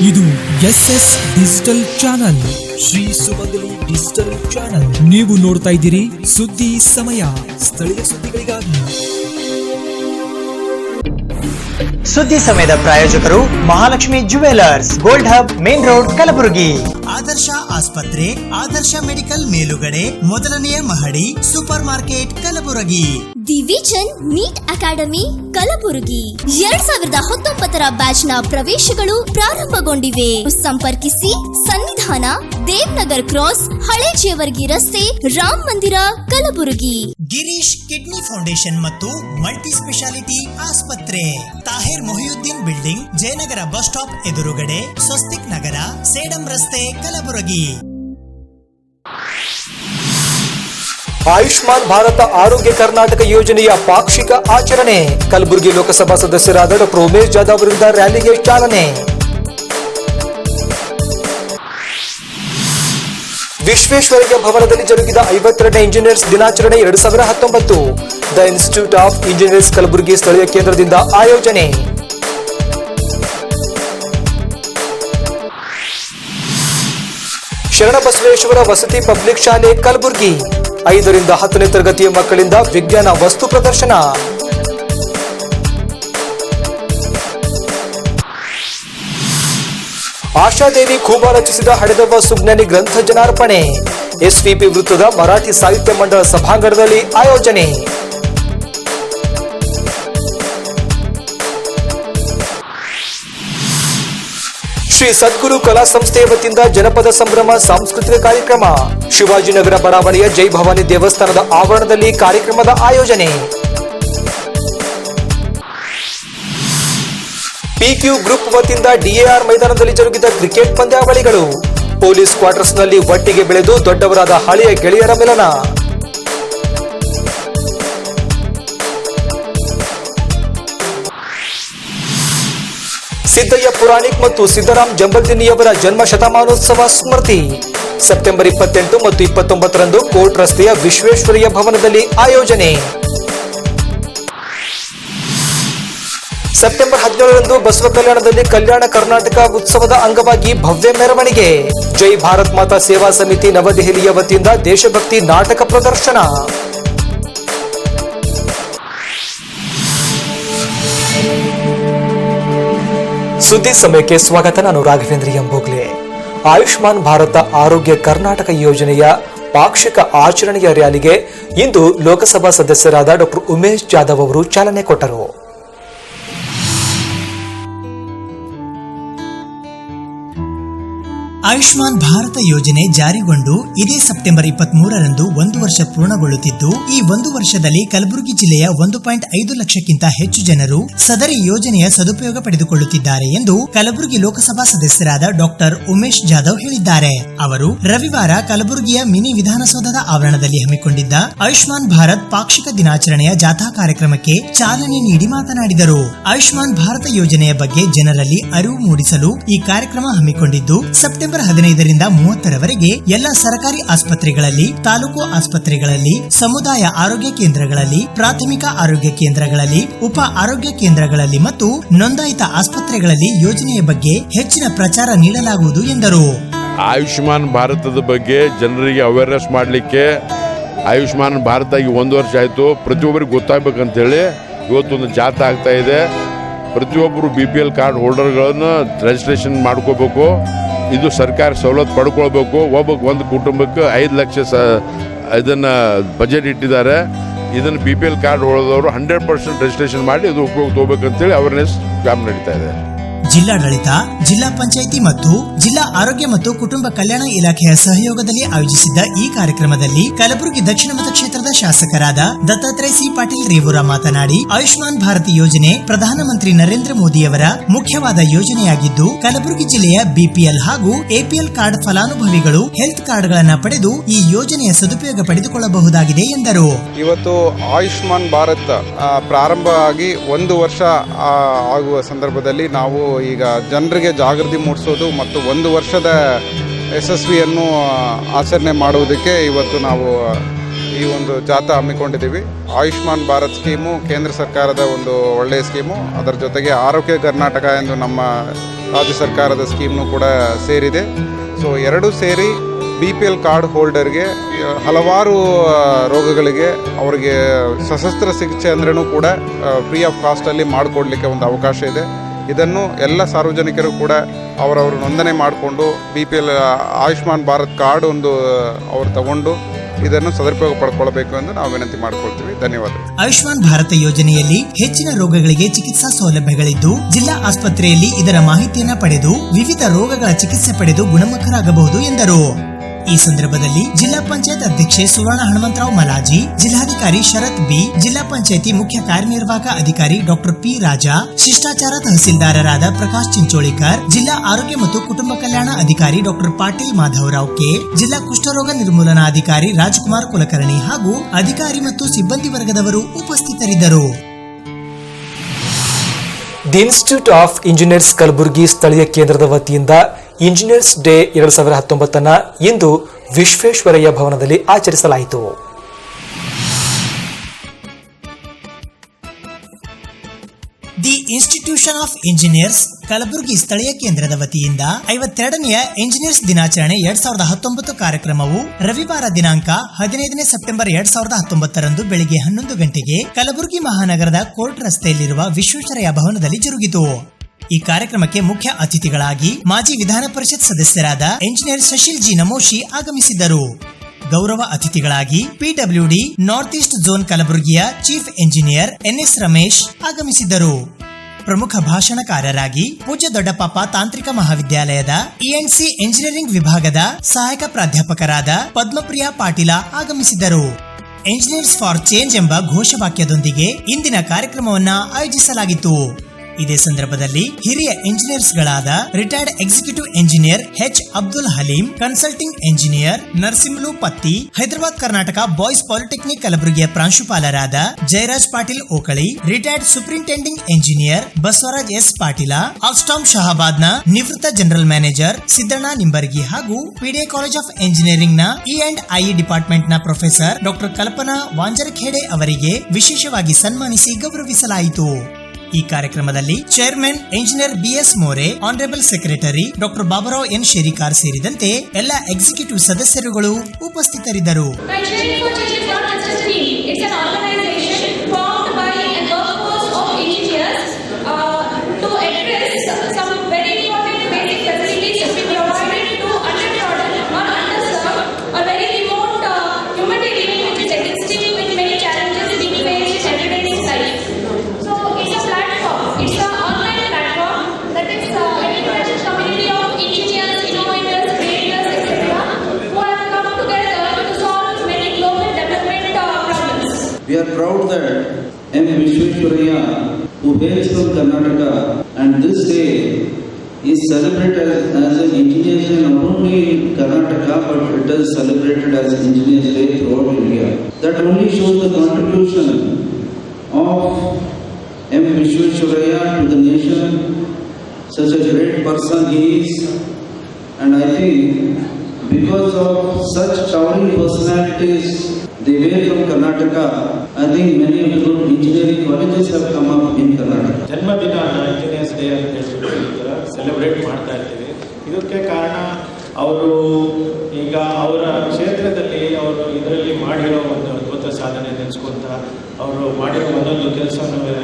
ಇದು SS digital channel, Shri ಸುಮಂಗಲಿ digital channel. ನೀವು ನೋಡ್ತಾ ಇದ್ದೀರಿ ಸುದ್ದಿ ಸಮಯ, ಸ್ಥಳೀಯ ಸುದ್ದಿಗಳಿಗಾಗಿ. ಸುದ್ದಿ ಸಮಯದ ಪ್ರಾಯೋಜಕರು Mahalakshmi jewellers, gold hub, main road, Kalaburagi. Adarsh ಆಸ್ಪತ್ರೆ, ಆದರ್ಶ ಮೆಡಿಕಲ್ ಮೇಲುಗಡೆ, ಮೊದಲನೆಯ ಮಹಡಿ, super market, Kalaburagi. The vision NEET academy Kalaburagi 2019 batch ನ ಪ್ರವೇಶಗಳು ಪ್ರಾರಂಭಗೊಂಡಿವೆ. ಸಂಪರ್ಕಿಸಿ ಸನ್ನಿಧಾನ, ದೇವ್ನಗರ್ ಕ್ರಾಸ್, ಹಳೆ ಜೇವರ್ಗಿ ರಸ್ತೆ, ರಾಮ್ ಮಂದಿರ, ಕಲಬುರಗಿ. ಗಿರೀಶ್ ಕಿಡ್ನಿ ಫೌಂಡೇಶನ್ ಮತ್ತು ಮಲ್ಟಿ ಸ್ಪೆಷಾಲಿಟಿ ಆಸ್ಪತ್ರೆ, Tahir Mohiuddin building, Jayanagar bus stop ಎದುರುಗಡೆ, ಸ್ವಸ್ತಿಕ್ ನಗರ, ಸೇಡಂ ರಸ್ತೆ, ಕಲಬುರಗಿ. ಆಯುಷ್ಮಾನ್ ಭಾರತ ಆರೋಗ್ಯ ಕರ್ನಾಟಕ ಯೋಜನೆಯ ಪಾಕ್ಷಿಕ ಆಚರಣೆ. ಕಲಬುರಗಿ ಲೋಕಸಭಾ ಸದಸ್ಯರಾದ ಡಾಕ್ಟರ್ ಉಮೇಶ್ ಜಾಧವ್ ಅವರಿಂದ ರ್ಯಾಲಿಗೆ ಚಾಲನೆ. ವಿಶ್ವೇಶ್ವರಯ್ಯ ಭವನದಲ್ಲಿ ಜರುಗಿದ 52ನೇ ಇಂಜಿನಿಯರ್ಸ್ ದಿನಾಚರಣೆ 2019. The institute of engineers Kalaburagi ಸ್ಥಳೀಯ ಕೇಂದ್ರದಿಂದ ಆಯೋಜನೆ. ಶರಣಬಸವೇಶ್ವರ ವಸತಿ ಪಬ್ಲಿಕ್ ಶಾಲೆ ಕಲಬುರಗಿ 5 ರಿಂದ 10ನೇ ತರಗತಿಯ ಮಕ್ಕಳಿಂದ ವಿಜ್ಞಾನ ವಸ್ತು ಪ್ರದರ್ಶನ. ಆಶಾದೇವಿ ಖೂಬಾ ರಚಿಸಿದ ಹಡೆದವ್ವ ಸುಜ್ಞಾನಿ ಗ್ರಂಥ ಜನಾರ್ಪಣೆ. ಎಸ್ವಿಪಿ ವೃತ್ತದ ಮರಾಠಿ ಸಾಹಿತ್ಯ ಮಂಡಳ ಸಭಾಂಗಣದಲ್ಲಿ ಆಯೋಜನೆ. ಶ್ರೀ ಸದ್ಗುರು ಕಲಾ ಸಂಸ್ಥೆಯ ವತಿಯಿಂದ ಜನಪದ ಸಂಭ್ರಮ ಸಾಂಸ್ಕೃತಿಕ ಕಾರ್ಯಕ್ರಮ. ಶಿವಾಜಿನಗರ ಬಡಾವಣೆಯ ಜೈ ಭವಾನಿ ದೇವಸ್ಥಾನದ ಆವರಣದಲ್ಲಿ ಕಾರ್ಯಕ್ರಮದ ಆಯೋಜನೆ. ಪಿಕ್ಯೂ ಗ್ರೂಪ್ ವತಿಯಿಂದ ಡಿಎಆರ್ ಮೈದಾನದಲ್ಲಿ ಜರುಗಿದ ಕ್ರಿಕೆಟ್ ಪಂದ್ಯಾವಳಿಗಳು. ಪೊಲೀಸ್ ಕ್ವಾರ್ಟರ್ಸ್ನಲ್ಲಿ ಒಟ್ಟಿಗೆ ಬೆಳೆದು ದೊಡ್ಡವರಾದ ಹಳೆಯ ಗೆಳೆಯರ ಮಿಲನ. ಸಿದ್ದಯ್ಯ ಪುರಾಣಿಕ್ ಮತ್ತು ಸಿದ್ದರಾಮ್ ಜಂಬಲ್ದಿನ್ನಿಯವರ ಜನ್ಮ ಶತಮಾನೋತ್ಸವ ಸ್ಮೃತಿ. ಸೆಪ್ಟೆಂಬರ್ 28 ಮತ್ತು 29ರಂದು ಕೋರ್ಟ್ ರಸ್ತೆಯ ವಿಶ್ವೇಶ್ವರಯ್ಯ ಭವನದಲ್ಲಿ ಆಯೋಜನೆ. ಸೆಪ್ಟೆಂಬರ್ 17ರಂದು ಬಸವ ಕಲ್ಯಾಣದಲ್ಲಿ ಕಲ್ಯಾಣ ಕರ್ನಾಟಕ ಉತ್ಸವದ ಅಂಗವಾಗಿ ಭವ್ಯ ಮೆರವಣಿಗೆ. ಜೈ ಭಾರತ್ ಮಾತಾ ಸೇವಾ ಸಮಿತಿ ನವದೆಹಲಿಯ ವತಿಯಿಂದ ದೇಶಭಕ್ತಿ ನಾಟಕ ಪ್ರದರ್ಶನ. ಸುದ್ದಿ ಸಮಯಕ್ಕೆ ಸ್ವಾಗತ. ನಾನು ರಾಘವೇಂದ್ರ ಎಂಬೋಗ್ಲೆ. ಆಯುಷ್ಮಾನ್ ಭಾರತ ಆರೋಗ್ಯ ಕರ್ನಾಟಕ ಯೋಜನೆಯ ಪಾಕ್ಷಿಕ ಆಚರಣೆಯ ರ್ಯಾಲಿಗೆ ಇಂದು ಲೋಕಸಭಾ ಸದಸ್ಯರಾದ ಡಾಕ್ಟರ್ ಉಮೇಶ್ ಜಾಧವ್ ಅವರು ಚಾಲನೆ ಕೊಟ್ಟರು. ಆಯುಷ್ಮಾನ್ ಭಾರತ ಯೋಜನೆ ಜಾರಿಗೊಂಡು ಇದೇ ಸೆಪ್ಟೆಂಬರ್ 23ರಂದು 1 ವರ್ಷ ಪೂರ್ಣಗೊಳ್ಳುತ್ತಿದ್ದು, ಈ 1 ವರ್ಷದಲ್ಲಿ ಕಲಬುರಗಿ ಜಿಲ್ಲೆಯ 1.5 ಲಕ್ಷಕ್ಕಿಂತ ಹೆಚ್ಚು ಜನರು ಸದರಿ ಯೋಜನೆಯ ಸದುಪಯೋಗ ಪಡೆದುಕೊಳ್ಳುತ್ತಿದ್ದಾರೆ ಎಂದು ಕಲಬುರಗಿ ಲೋಕಸಭಾ ಸದಸ್ಯರಾದ ಡಾಕ್ಟರ್ ಉಮೇಶ್ ಜಾಧವ್ ಹೇಳಿದ್ದಾರೆ. ಅವರು ರವಿವಾರ ಕಲಬುರಗಿಯ ಮಿನಿ ವಿಧಾನಸೌಧದ ಆವರಣದಲ್ಲಿ ಹಮ್ಮಿಕೊಂಡಿದ್ದ ಆಯುಷ್ಮಾನ್ ಭಾರತ್ ಪಾಕ್ಷಿಕ ದಿನಾಚರಣೆಯ ಜಾಥಾ ಕಾರ್ಯಕ್ರಮಕ್ಕೆ ಚಾಲನೆ ನೀಡಿ ಮಾತನಾಡಿದರು. ಆಯುಷ್ಮಾನ್ ಭಾರತ ಯೋಜನೆಯ ಬಗ್ಗೆ ಜನರಲ್ಲಿ ಅರಿವು ಮೂಡಿಸಲು ಈ ಕಾರ್ಯಕ್ರಮ ಹಮ್ಮಿಕೊಂಡಿದ್ದು, ಸೆಪ್ಟೆಂಬರ್ 15ರಿಂದ 30ರವರೆಗೆ ಎಲ್ಲ ಸರ್ಕಾರಿ ಆಸ್ಪತ್ರೆಗಳಲ್ಲಿ, ತಾಲೂಕು ಆಸ್ಪತ್ರೆಗಳಲ್ಲಿ, ಸಮುದಾಯ ಆರೋಗ್ಯ ಕೇಂದ್ರಗಳಲ್ಲಿ, ಪ್ರಾಥಮಿಕ ಆರೋಗ್ಯ ಕೇಂದ್ರಗಳಲ್ಲಿ, ಉಪ ಆರೋಗ್ಯ ಕೇಂದ್ರಗಳಲ್ಲಿ ಮತ್ತು ನೋಂದಾಯಿತ ಆಸ್ಪತ್ರೆಗಳಲ್ಲಿ ಯೋಜನೆಯ ಬಗ್ಗೆ ಹೆಚ್ಚಿನ ಪ್ರಚಾರ ನೀಡಲಾಗುವುದು ಎಂದರು. ಆಯುಷ್ಮಾನ್ ಭಾರತದ ಬಗ್ಗೆ ಜನರಿಗೆ ಅವೇರ್ನೆಸ್ ಮಾಡಲಿಕ್ಕೆ ಆಯುಷ್ಮಾನ್ ಭಾರತ ಈಗ 1 ವರ್ಷ ಆಯಿತು, ಪ್ರತಿಯೊಬ್ಬರಿಗೆ ಗೊತ್ತಾಗಬೇಕಂತೇಳಿ ಇವತ್ತೊಂದು ಜಾಥಾ ಆಗ್ತಾ ಇದೆ. ಪ್ರತಿಯೊಬ್ಬರು BPL ಕಾರ್ಡ್ ಹೋಲ್ಡರ್ಗಳನ್ನು ರಿಜಿಸ್ಟ್ರೇಷನ್ ಮಾಡ್ಕೋಬೇಕು. ಇದು ಸರ್ಕಾರ ಸವಲತ್ತು ಪಡ್ಕೊಳ್ಬೇಕು. ಒಂದು ಕುಟುಂಬಕ್ಕೆ 5 ಲಕ್ಷ ಇದನ್ನು ಬಜೆಟ್ ಇಟ್ಟಿದ್ದಾರೆ. ಇದನ್ನು BPL ಕಾರ್ಡ್ ಹೋಲ್ಡರ್ದವರು 100% ರಿಜಿಸ್ಟ್ರೇಷನ್ ಮಾಡಿ ಇದು ಉಪಯೋಗ ತಗೋಬೇಕಂತೇಳಿ ಅವೇರ್ನೆಸ್ ಕ್ಯಾಂಪ್ ನಡೀತಾ ಇದೆ. ಜಿಲ್ಲಾಡಳಿತ, ಜಿಲ್ಲಾ ಪಂಚಾಯಿತಿ ಮತ್ತು ಜಿಲ್ಲಾ ಆರೋಗ್ಯ ಮತ್ತು ಕುಟುಂಬ ಕಲ್ಯಾಣ ಇಲಾಖೆಯ ಸಹಯೋಗದಲ್ಲಿ ಆಯೋಜಿಸಿದ್ದ ಈ ಕಾರ್ಯಕ್ರಮದಲ್ಲಿ ಕಲಬುರಗಿ ದಕ್ಷಿಣ ಮತಕ್ಷೇತ್ರದ ಶಾಸಕರಾದ ದತ್ತಾತ್ರೇಯ ಸಿ ಪಾಟೀಲ್ ರೇವೂರ ಮಾತನಾಡಿ, ಆಯುಷ್ಮಾನ್ ಭಾರತ್ ಯೋಜನೆ ಪ್ರಧಾನಮಂತ್ರಿ ನರೇಂದ್ರ ಮೋದಿಯವರ ಮುಖ್ಯವಾದ ಯೋಜನೆಯಾಗಿದ್ದು, ಕಲಬುರಗಿ ಜಿಲ್ಲೆಯ BPL ಹಾಗೂ APL ಕಾರ್ಡ್ ಫಲಾನುಭವಿಗಳು ಹೆಲ್ತ್ ಕಾರ್ಡ್ಗಳನ್ನು ಪಡೆದು ಈ ಯೋಜನೆಯ ಸದುಪಯೋಗ ಪಡೆದುಕೊಳ್ಳಬಹುದಾಗಿದೆ ಎಂದರು. ಇವತ್ತು ಆಯುಷ್ಮಾನ್ ಭಾರತ್ ಪ್ರಾರಂಭ ಆಗಿ 1 ವರ್ಷ ಆಗುವ ಸಂದರ್ಭದಲ್ಲಿ ನಾವು ಈಗ ಜನರಿಗೆ ಜಾಗೃತಿ ಮೂಡಿಸೋದು ಮತ್ತು 1 ವರ್ಷದ ಯಶಸ್ವಿಯನ್ನು ಆಚರಣೆ ಮಾಡುವುದಕ್ಕೆ ಇವತ್ತು ನಾವು ಈ ಒಂದು ಜಾಥಾ ಹಮ್ಮಿಕೊಂಡಿದ್ದೀವಿ. ಆಯುಷ್ಮಾನ್ ಭಾರತ್ ಸ್ಕೀಮು ಕೇಂದ್ರ ಸರ್ಕಾರದ ಒಂದು ಒಳ್ಳೆಯ ಸ್ಕೀಮು. ಅದರ ಜೊತೆಗೆ ಆರೋಗ್ಯ ಕರ್ನಾಟಕ ಎಂದು ನಮ್ಮ ರಾಜ್ಯ ಸರ್ಕಾರದ ಸ್ಕೀಮ್ನು ಕೂಡ ಸೇರಿದೆ. ಸೊ ಎರಡೂ ಸೇರಿ BPL ಕಾರ್ಡ್ ಹೋಲ್ಡರ್ಗೆ ಹಲವಾರು ರೋಗಗಳಿಗೆ ಅವರಿಗೆ ಸಶಸ್ತ್ರ ಚಿಕಿತ್ಸೆ ಅಂದ್ರೂ ಕೂಡ ಫ್ರೀ ಆಫ್ ಕಾಸ್ಟಲ್ಲಿ ಮಾಡಿಕೊಡ್ಲಿಕ್ಕೆ ಒಂದು ಅವಕಾಶ ಇದೆ. ಇದನ್ನು ಎಲ್ಲ ಸಾರ್ವಜನಿಕರು ಕೂಡ ಅವರವರು ನೋಂದಣಿ ಮಾಡಿಕೊಂಡು BPL ಆಯುಷ್ಮಾನ್ ಭಾರತ್ ಕಾರ್ಡ್ ಒಂದು ಅವರು ತಗೊಂಡು ಇದನ್ನು ಸದುಪಯೋಗ ಪಡ್ಕೊಳ್ಬೇಕು ಎಂದು ನಾವು ವಿನಂತಿ ಮಾಡಿಕೊಳ್ತೀವಿ. ಧನ್ಯವಾದ. ಆಯುಷ್ಮಾನ್ ಭಾರತ ಯೋಜನೆಯಲ್ಲಿ ಹೆಚ್ಚಿನ ರೋಗಗಳಿಗೆ ಚಿಕಿತ್ಸಾ ಸೌಲಭ್ಯಗಳಿದ್ದು ಜಿಲ್ಲಾ ಆಸ್ಪತ್ರೆಯಲ್ಲಿ ಇದರ ಮಾಹಿತಿಯನ್ನ ಪಡೆದು ವಿವಿಧ ರೋಗಗಳ ಚಿಕಿತ್ಸೆ ಪಡೆದು ಗುಣಮುಖರಾಗಬಹುದು ಎಂದರು. ಈ ಸಂದರ್ಭದಲ್ಲಿ ಜಿಲ್ಲಾ ಪಂಚಾಯತ್ ಅಧ್ಯಕ್ಷೆ ಸುವರ್ಣ ಹನುಮಂತರಾವ್ ಮಲಾಜಿ, ಜಿಲ್ಲಾಧಿಕಾರಿ ಶರತ್ ಬಿ, ಜಿಲ್ಲಾ ಪಂಚಾಯತಿ ಮುಖ್ಯ ಕಾರ್ಯನಿರ್ವಾಹಕ ಅಧಿಕಾರಿ ಡಾಕ್ಟರ್ ಪಿ ರಾಜಾ, ಶಿಷ್ಟಾಚಾರ ತಹಸೀಲ್ದಾರರಾದ ಪ್ರಕಾಶ್ ಚಿಂಚೋಳಿಕರ್, ಜಿಲ್ಲಾ ಆರೋಗ್ಯ ಮತ್ತು ಕುಟುಂಬ ಕಲ್ಯಾಣ ಅಧಿಕಾರಿ ಡಾಕ್ಟರ್ ಪಾಟೀಲ್ ಮಾಧವರಾವ್ ಕೆ, ಜಿಲ್ಲಾ ಕುಷ್ಠರೋಗ ನಿರ್ಮೂಲನಾಧಿಕಾರಿ ರಾಜ್ಕುಮಾರ್ ಕುಲಕರ್ಣಿ ಹಾಗೂ ಅಧಿಕಾರಿ ಮತ್ತು ಸಿಬ್ಬಂದಿ ವರ್ಗದವರು ಉಪಸ್ಥಿತರಿದ್ದರು. The institute of engineers Kalaburagi ಸ್ಥಳೀಯ ಕೇಂದ್ರದ ವತಿಯಿಂದ ಇಂಜಿನಿಯರ್ಸ್ ಡೇ 2019 ಇಂದು ವಿಶ್ವೇಶ್ವರಯ್ಯ ಭವನದಲ್ಲಿ ಆಚರಿಸಲಾಯಿತು. The institution of engineers Kalaburagi ಸ್ಥಳೀಯ ಕೇಂದ್ರದ ವತಿಯಿಂದ 52ನೇ ಇಂಜಿನಿಯರ್ಸ್ ದಿನಾಚರಣೆ 2019 ಕಾರ್ಯಕ್ರಮವು ರವಿವಾರ ದಿನಾಂಕ 15 ಸೆಪ್ಟೆಂಬರ್ 2019 ಬೆಳಿಗ್ಗೆ 11 ಗಂಟೆಗೆ ಕಲಬುರಗಿ ಮಹಾನಗರದ ಕೋರ್ಟ್ ರಸ್ತೆಯಲ್ಲಿರುವ ವಿಶ್ವೇಶ್ವರಯ್ಯ ಭವನದಲ್ಲಿ ಜರುಗಿತು. ಈ ಕಾರ್ಯಕ್ರಮಕ್ಕೆ ಮುಖ್ಯ ಅತಿಥಿಗಳಾಗಿ ಮಾಜಿ ವಿಧಾನ ಪರಿಷತ್ ಸದಸ್ಯರಾದ ಇಂಜಿನಿಯರ್ ಸುಶೀಲ್ ಜಿ ನಮೋಶಿ ಆಗಮಿಸಿದ್ದರು. ಗೌರವ ಅತಿಥಿಗಳಾಗಿ PWD ನಾರ್ತ್ ಈಸ್ಟ್ ಝೋನ್ ಕಲಬುರಗಿಯ ಚೀಫ್ ಇಂಜಿನಿಯರ್ NS ರಮೇಶ್ ಆಗಮಿಸಿದ್ದರು. ಪ್ರಮುಖ ಭಾಷಣಕಾರರಾಗಿ ಪೂಜ್ಯ ದೊಡ್ಡಪಾಪ ತಾಂತ್ರಿಕ ಮಹಾವಿದ್ಯಾಲಯದ ENC ಇಂಜಿನಿಯರಿಂಗ್ ವಿಭಾಗದ ಸಹಾಯಕ ಪ್ರಾಧ್ಯಾಪಕರಾದ ಪದ್ಮಪ್ರಿಯಾ ಪಾಟೀಲ ಆಗಮಿಸಿದ್ದರು. ಇಂಜಿನಿಯರ್ಸ್ ಫಾರ್ ಚೇಂಜ್ ಎಂಬ ಘೋಷವಾಕ್ಯದೊಂದಿಗೆ ಇಂದಿನ ಕಾರ್ಯಕ್ರಮವನ್ನ ಆಯೋಜಿಸಲಾಗಿತ್ತು. ಇದೇ ಸಂದರ್ಭದಲ್ಲಿ ಹಿರಿಯ ಇಂಜಿನಿಯರ್ಸ್ ಗಳಾದ retired executive engineer H Abdul Haleem, consulting engineer Narasimhalu Patti, Hyderabad Karnataka boys polytechnic ಕಲಬುರಗಿಯ ಪ್ರಾಂಶುಪಾಲರಾದ Jayaraj Patil Okali, retired superintending engineer Basavaraj S Patil, Alstom Shahabad ನ ನಿವೃತ್ತ ಜನರಲ್ ಮ್ಯಾನೇಜರ್ ಸಿದ್ದಣ್ಣ ನಿಂಬರ್ಗಿ ಹಾಗೂ PDA ಕಾಲೇಜ್ ಆಫ್ ಇಂಜಿನಿಯರಿಂಗ್ ನ E&IE ಡಿಪಾರ್ಟ್ಮೆಂಟ್ ನ ಪ್ರೊಫೆಸರ್ ಡಾಕ್ಟರ್ ಕಲ್ಪನಾ ವಾಂಜರಖೇಡೆ ಅವರಿಗೆ ವಿಶೇಷವಾಗಿ ಸನ್ಮಾನಿಸಿ ಗೌರವಿಸಲಾಯಿತು. ಈ ಕಾರ್ಯಕ್ರಮದಲ್ಲಿ chairman engineer BS More, honourable secretary doctor Baburao N Sherikar ಸೇರಿದಂತೆ ಎಲ್ಲ ಎಕ್ಸಿಕ್ಯೂಟಿವ್ ಸದಸ್ಯರುಗಳು ಉಪಸ್ಥಿತರಿದ್ದರು. We are proud that M. Vishweshwaraya, who hails from Karnataka, and this day is celebrated as an Engineers Day not only in Karnataka but it is celebrated as Engineers Day throughout India. That only shows the contribution of M. Vishweshwaraya to the nation. Such a great person he is, and I think because of such towering personalities they were from Karnataka. I think many of the good engineering colleges have come up in Karnataka. ಜನ್ಮದಿನ engineers day ಅಂತ ಹೇಳ್ಬಿಟ್ಟು celebrate ಮಾಡ್ತಾ ಇರ್ತೀವಿ. ಇದಕ್ಕೆ ಕಾರಣ ಅವರು ಈಗ ಅವರ ಕ್ಷೇತ್ರದಲ್ಲಿ ಅವರು ಇದರಲ್ಲಿ ಮಾಡಿರೋ ಒಂದು ಅದ್ಭುತ ಸಾಧನೆ ನೆನೆಸ್ಕೊಂತ ಅವರು ಮಾಡಿರೋ ಒಂದೊಂದು ಕೆಲಸವನ್ನು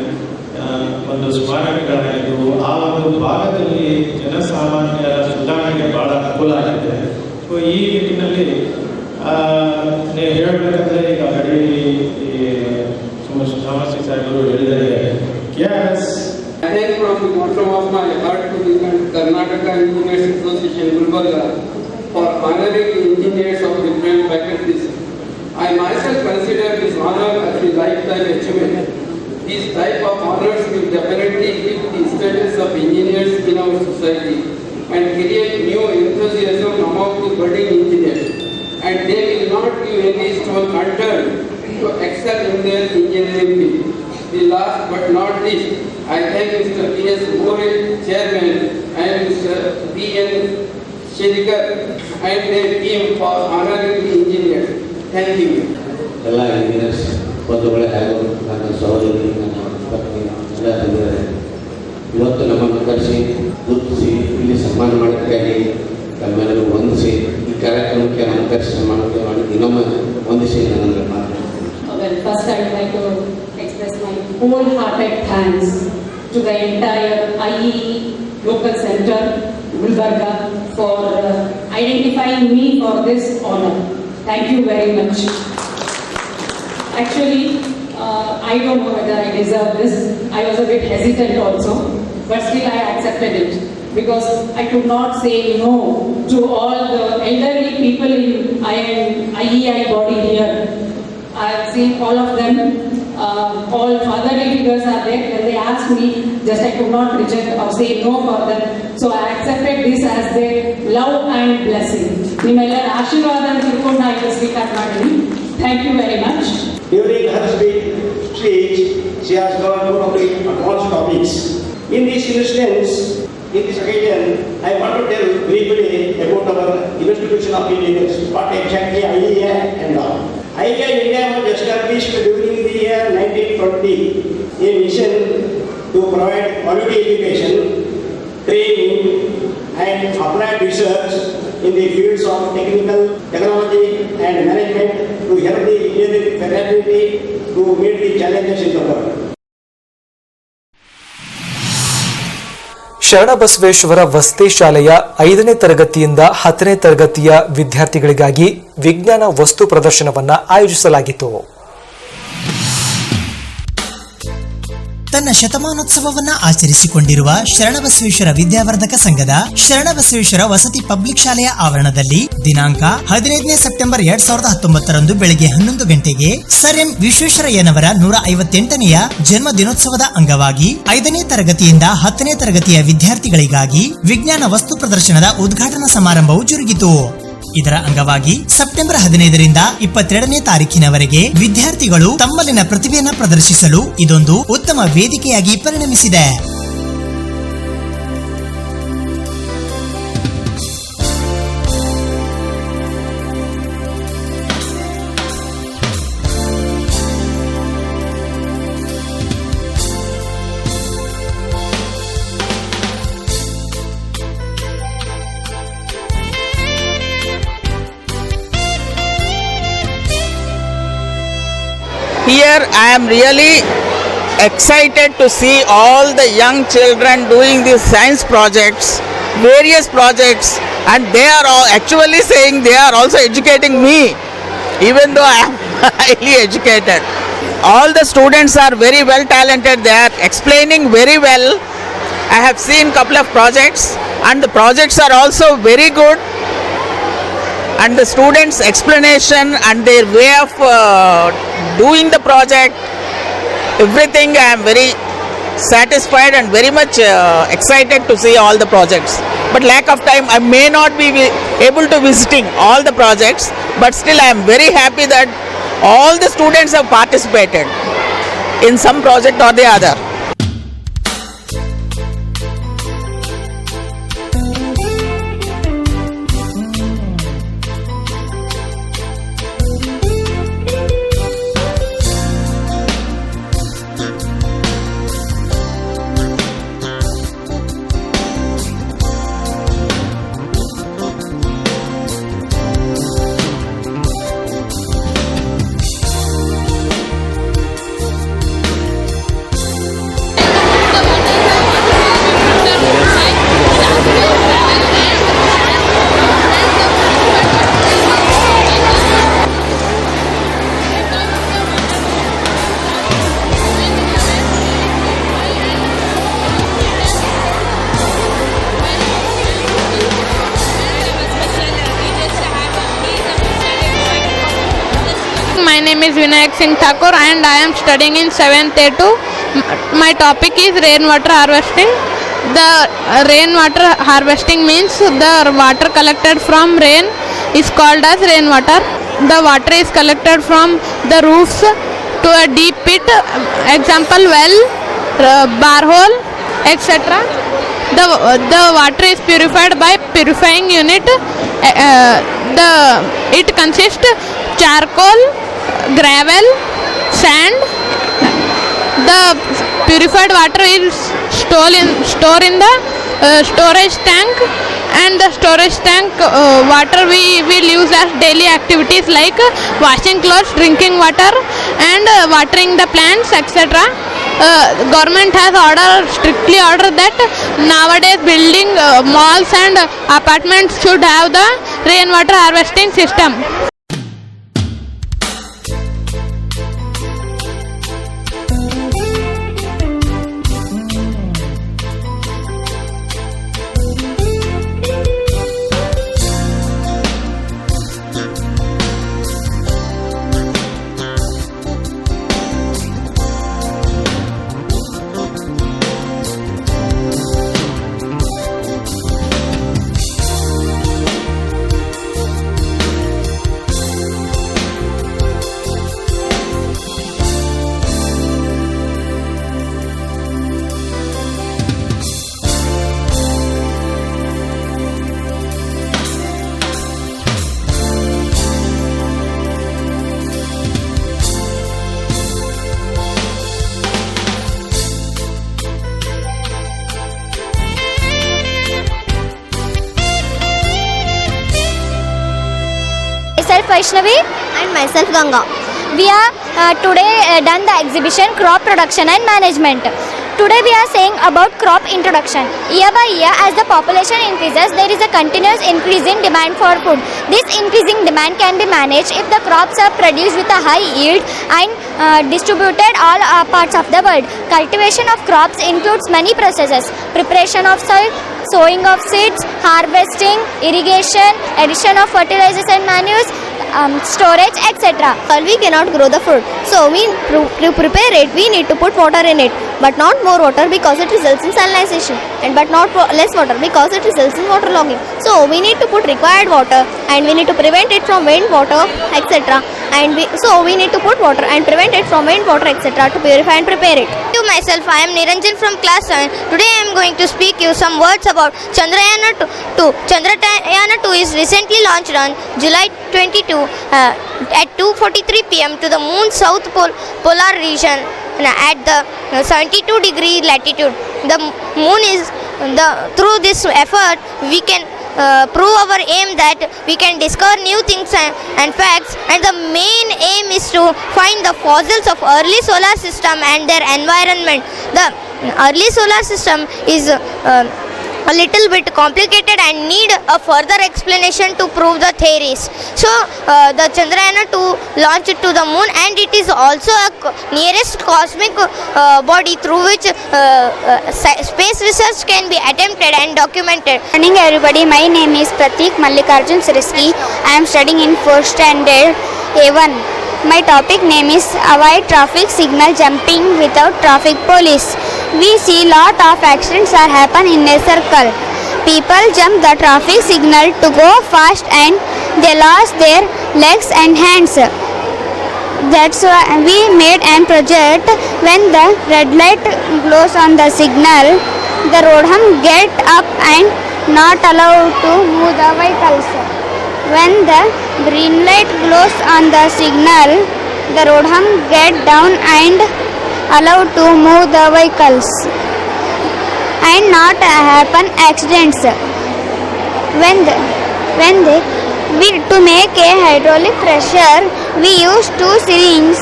ಒಂದು ಸ್ಮರಣೆಗಳಾಗಿದ್ದವು. ಆ ಒಂದು ಭಾಗದಲ್ಲಿ ಜನಸಾಮಾನ್ಯರ ಸುಧಾರಣೆಗೆ ಬಹಳ ಅನುಕೂಲ ಆಗಿದೆ. ಸೊ ಈ ನಿಟ್ಟಿನಲ್ಲಿ ಹೇಳಬೇಕಂದ್ರೆ ಈಗ ಬರೀ ಸಮಸ್ಯೆ ಸಾಹೇಬರು ಹೇಳಿದರೆ KRS. I thank from the bottom of my heart to the Karnataka Engineers Association Gulbarga for honoring engineers of different faculties. I myself consider this honor as a lifetime achievement. These type of honors will definitely lift the status of engineers in our society and create new enthusiasm among the budding engineers. And they will not give any stone unturned to excel in their engineering field. The last but not least, I thank Mr. B.S. More, Chairman, and Mr. B.N. Shirikar and their team for honoring the engineers. Thank you. ಎಲ್ಲ engineers ಬಂಧುಗಳೇ ಹಾಗೂ ನನ್ನ ಸಹೋದರಿ ನನ್ನ ಪತ್ನಿ ಎಲ್ಲ ಇವತ್ತು ನಮ್ಮನ್ನು ಕರೆಸಿ ಗುರುತಿಸಿ ಇಲ್ಲಿ ಸನ್ಮಾನ ಮಾಡೋದಕ್ಕಾಗಿ ತಮ್ಮೆಲ್ಲರೂ ವಂದಿಸಿ ಈ ಕಾರ್ಯಕ್ರಮಕ್ಕೆ ನಾನು ಕರೆಸಿ ಸನ್ಮಾನ ಮಾಡಿ ಇನ್ನೊಮ್ಮೆ ವಂದಿಸಿ ನನ್ನ ಮಾತು. Well, first I would like to express my wholehearted thanks to the entire IE local center, Gulbarga, for identifying me for this honor. Thank you very much. Actually, I don't know whether I deserve this. I was a bit hesitant also, but still I accepted it because I could not say no to all the elderly people in IEI body here. I have seen all of them, all fatherly figures are there. When they asked me, just I could not reject or say no for them. So I accepted this as their love and blessing. Nimellರ ಆಶೀರ್ವಾದ ತಿಳ್ಕೊಂಡು ನಾನು ಇದು ಸ್ವೀಕಾರ ಮಾಡಿದ್ದೀನಿ. Thank you very much. During her speech, she has gone through advanced topics. In this instance, in this occasion, I want to tell briefly about our institution of engineers, what exactly IEI and all. IEI India was established during the year 1920, a mission to provide quality education, training and applied research in the fields of technical, technology and management to help the Indian fraternity to meet the challenges in the world. Sharanabasaveshwara ವಸತಿ ಶಾಲೆಯ 5ನೇ ತರಗತಿಯಿಂದ 10ನೇ ತರಗತಿಯ ವಿದ್ಯಾರ್ಥಿಗಳಿಗಾಗಿ ವಿಜ್ಞಾನ ವಸ್ತು ಪ್ರದರ್ಶನವನ್ನು ಆಯೋಜಿಸಲಾಗಿತ್ತು. ತನ್ನ ಶತಮಾನೋತ್ಸವವನ್ನ ಆಚರಿಸಿಕೊಂಡಿರುವ ಶರಣಬಸವೇಶ್ವರ ವಿದ್ಯಾವರ್ಧಕ ಸಂಘದ ಶರಣಬಸವೇಶ್ವರ ವಸತಿ ಪಬ್ಲಿಕ್ ಶಾಲೆಯ ಆವರಣದಲ್ಲಿ ದಿನಾಂಕ 15ನೇ ಸೆಪ್ಟೆಂಬರ್ 2019ರಂದು ಬೆಳಗ್ಗೆ 11 ಗಂಟೆಗೆ ಸರ್ ಎಂ ವಿಶ್ವೇಶ್ವರಯ್ಯನವರ 158ನೆಯ ಜನ್ಮ ದಿನೋತ್ಸವದ ಅಂಗವಾಗಿ 5ನೇ ತರಗತಿಯಿಂದ 10ನೇ ತರಗತಿಯ ವಿದ್ಯಾರ್ಥಿಗಳಿಗಾಗಿ ವಿಜ್ಞಾನ ವಸ್ತು ಪ್ರದರ್ಶನದ ಉದ್ಘಾಟನಾ ಸಮಾರಂಭವು ಜರುಗಿತು. ಇದರ ಅಂಗವಾಗಿ ಸೆಪ್ಟೆಂಬರ್ 15ರಿಂದ 22ನೇ ತಾರೀಖಿನವರೆಗೆ ವಿದ್ಯಾರ್ಥಿಗಳು ತಮ್ಮಲ್ಲಿನ ಪ್ರತಿಭೆಯನ್ನು ಪ್ರದರ್ಶಿಸಲು ಇದೊಂದು ಉತ್ತಮ ವೇದಿಕೆಯಾಗಿ ಪರಿಣಮಿಸಿದೆ. Here I am really excited to see all the young children doing these science projects, various projects, and they are all actually saying they are also educating me, even though I am highly educated. All the students are very well talented, they are explaining very well. I have seen couple of projects and the projects are also very good. And the students' explanation and their way of doing the project, everything I am very satisfied and very much excited to see all the projects. But lack of time, I may not be able to visiting all the projects, but still I am very happy that all the students have participated in some project or the other. My name is Vinayak Singh Thakur and I am studying in 7th A2. My topic is rainwater harvesting. The rainwater harvesting means the water collected from rain is called as rainwater. The water is collected from the roofs to a deep pit, example well, borehole, etc. The water is purified by purifying unit. It consists charcoal, gravel, sand. The purified water is stored in the storage tank, and the storage tank water we will use as daily activities like washing clothes, drinking water, and watering the plants, etc. Government has strictly ordered that nowadays building malls and apartments should have the rainwater harvesting system. Myself Vaishnavi and myself Ganga. We are today done the exhibition crop production and management. Today we are saying about crop introduction. Year by year, as the population increases, there is a continuous increase in demand for food. This increasing demand can be managed if the crops are produced with a high yield and distributed all parts of the world. Cultivation of crops includes many processes: preparation of soil, sowing of seeds, harvesting, irrigation, addition of fertilizers and manures, storage, etc. We cannot grow the food. So to prepare it, we need to put water in it, but not more water because it results in salinization, but not less water because it results in waterlogging. So we need to put required water, and we need to prevent it from wind, water, etc. So we need to put water and prevent it from wind, water, etc. to purify and prepare it. To myself, I am Niranjan from class 7. Today I am going to speak you some words about Chandrayaan 2. Chandrayaan 2 is recently launched on July 22 at 2:43 p.m. to the moon's south polar region at the 72-degree latitude. The moon is through this effort we can prove our aim that we can discover new things and facts, and the main aim is to find the fossils of early solar system and their environment. The early solar system is a little bit complicated and need a further explanation to prove the theories. So the Chandrayaan 2 launched to the moon, and it is also a nearest cosmic body through which space research can be attempted and documented. Good morning everybody, my name is Pratik Mallikarjun Sriski. I am studying in 4th standard A1. My topic name is avoid traffic signal jumping without traffic police. We see lot of accidents are happen in a circle. People jump the traffic signal to go fast and they lost their legs and hands. That's why we made an project. When the red light glows on the signal, the roadham get up and not allowed to move the vehicles. When the green light glows on the signal, the roadham get down and allowed to move the vehicles and not happen accidents. To make a hydraulic pressure, we use two syringes.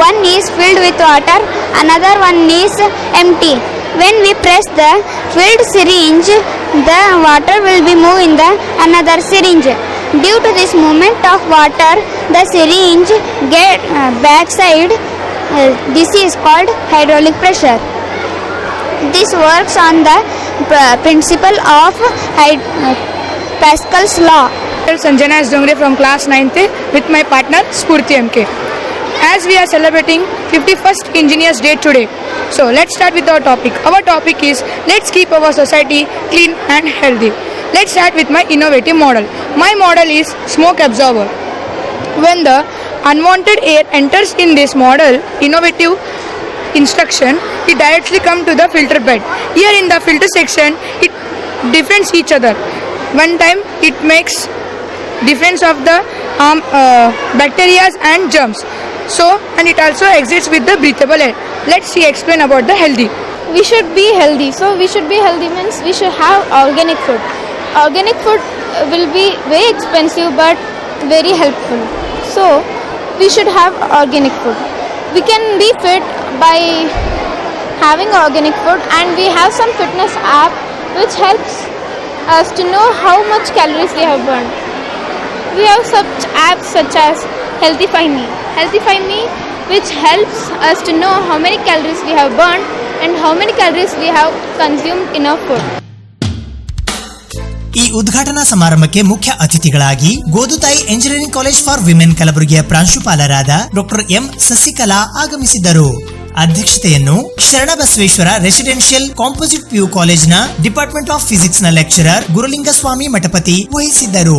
One is filled with water, another one is empty. When we press the filled syringe, the water will be moved in the another syringe. Due to this movement of water, the syringe get backside. This is called hydraulic pressure. This works on the principle of Pascal's law. Sanjana S. Dongre from class 9th with my partner Spurti MK. As we are celebrating 51st Engineers Day today, so let's start with our topic. Our topic is let's keep our society clean and healthy. Let's start with my innovative model. My model is smoke absorber. When the unwanted air enters in this model, innovative instruction, it directly comes to the filter bed. Here in the filter section, it differentiates each other. One time it makes difference of the bacteria and germs. So, and it also exits with the breathable air. let's see explain about the healthy. We should be healthy. So we should be healthy means we should have organic food. Organic food will be very expensive but very helpful. So we should have organic food. We can be fit by having organic food, and we have some fitness app which helps us to know how much calories we have burned. We have such apps such as Healthify Me, which helps us to know how many calories we have burned and how many calories we have consumed in our food. ಈ ಉದ್ಘಾಟನಾ ಸಮಾರಂಭಕ್ಕೆ ಮುಖ್ಯ ಅತಿಥಿಗಳಾಗಿ Godutai engineering college for women ಕಲಬುರಗಿಯ ಪ್ರಾಂಶುಪಾಲರಾದ doctor M Sasikala ಆಗಮಿಸಿದ್ದರು. ಅಧ್ಯಕ್ಷತೆಯನ್ನು Sharanabasaveshwara residential composite PU ಕಾಲೇಜ್ನ ಡಿಪಾರ್ಟ್ಮೆಂಟ್ ಆಫ್ ಫಿಸಿಕ್ಸ್ ನ ಲೆಕ್ಚರರ್ ಗುರುಲಿಂಗಸ್ವಾಮಿ ಮಠಪತಿ ವಹಿಸಿದ್ದರು.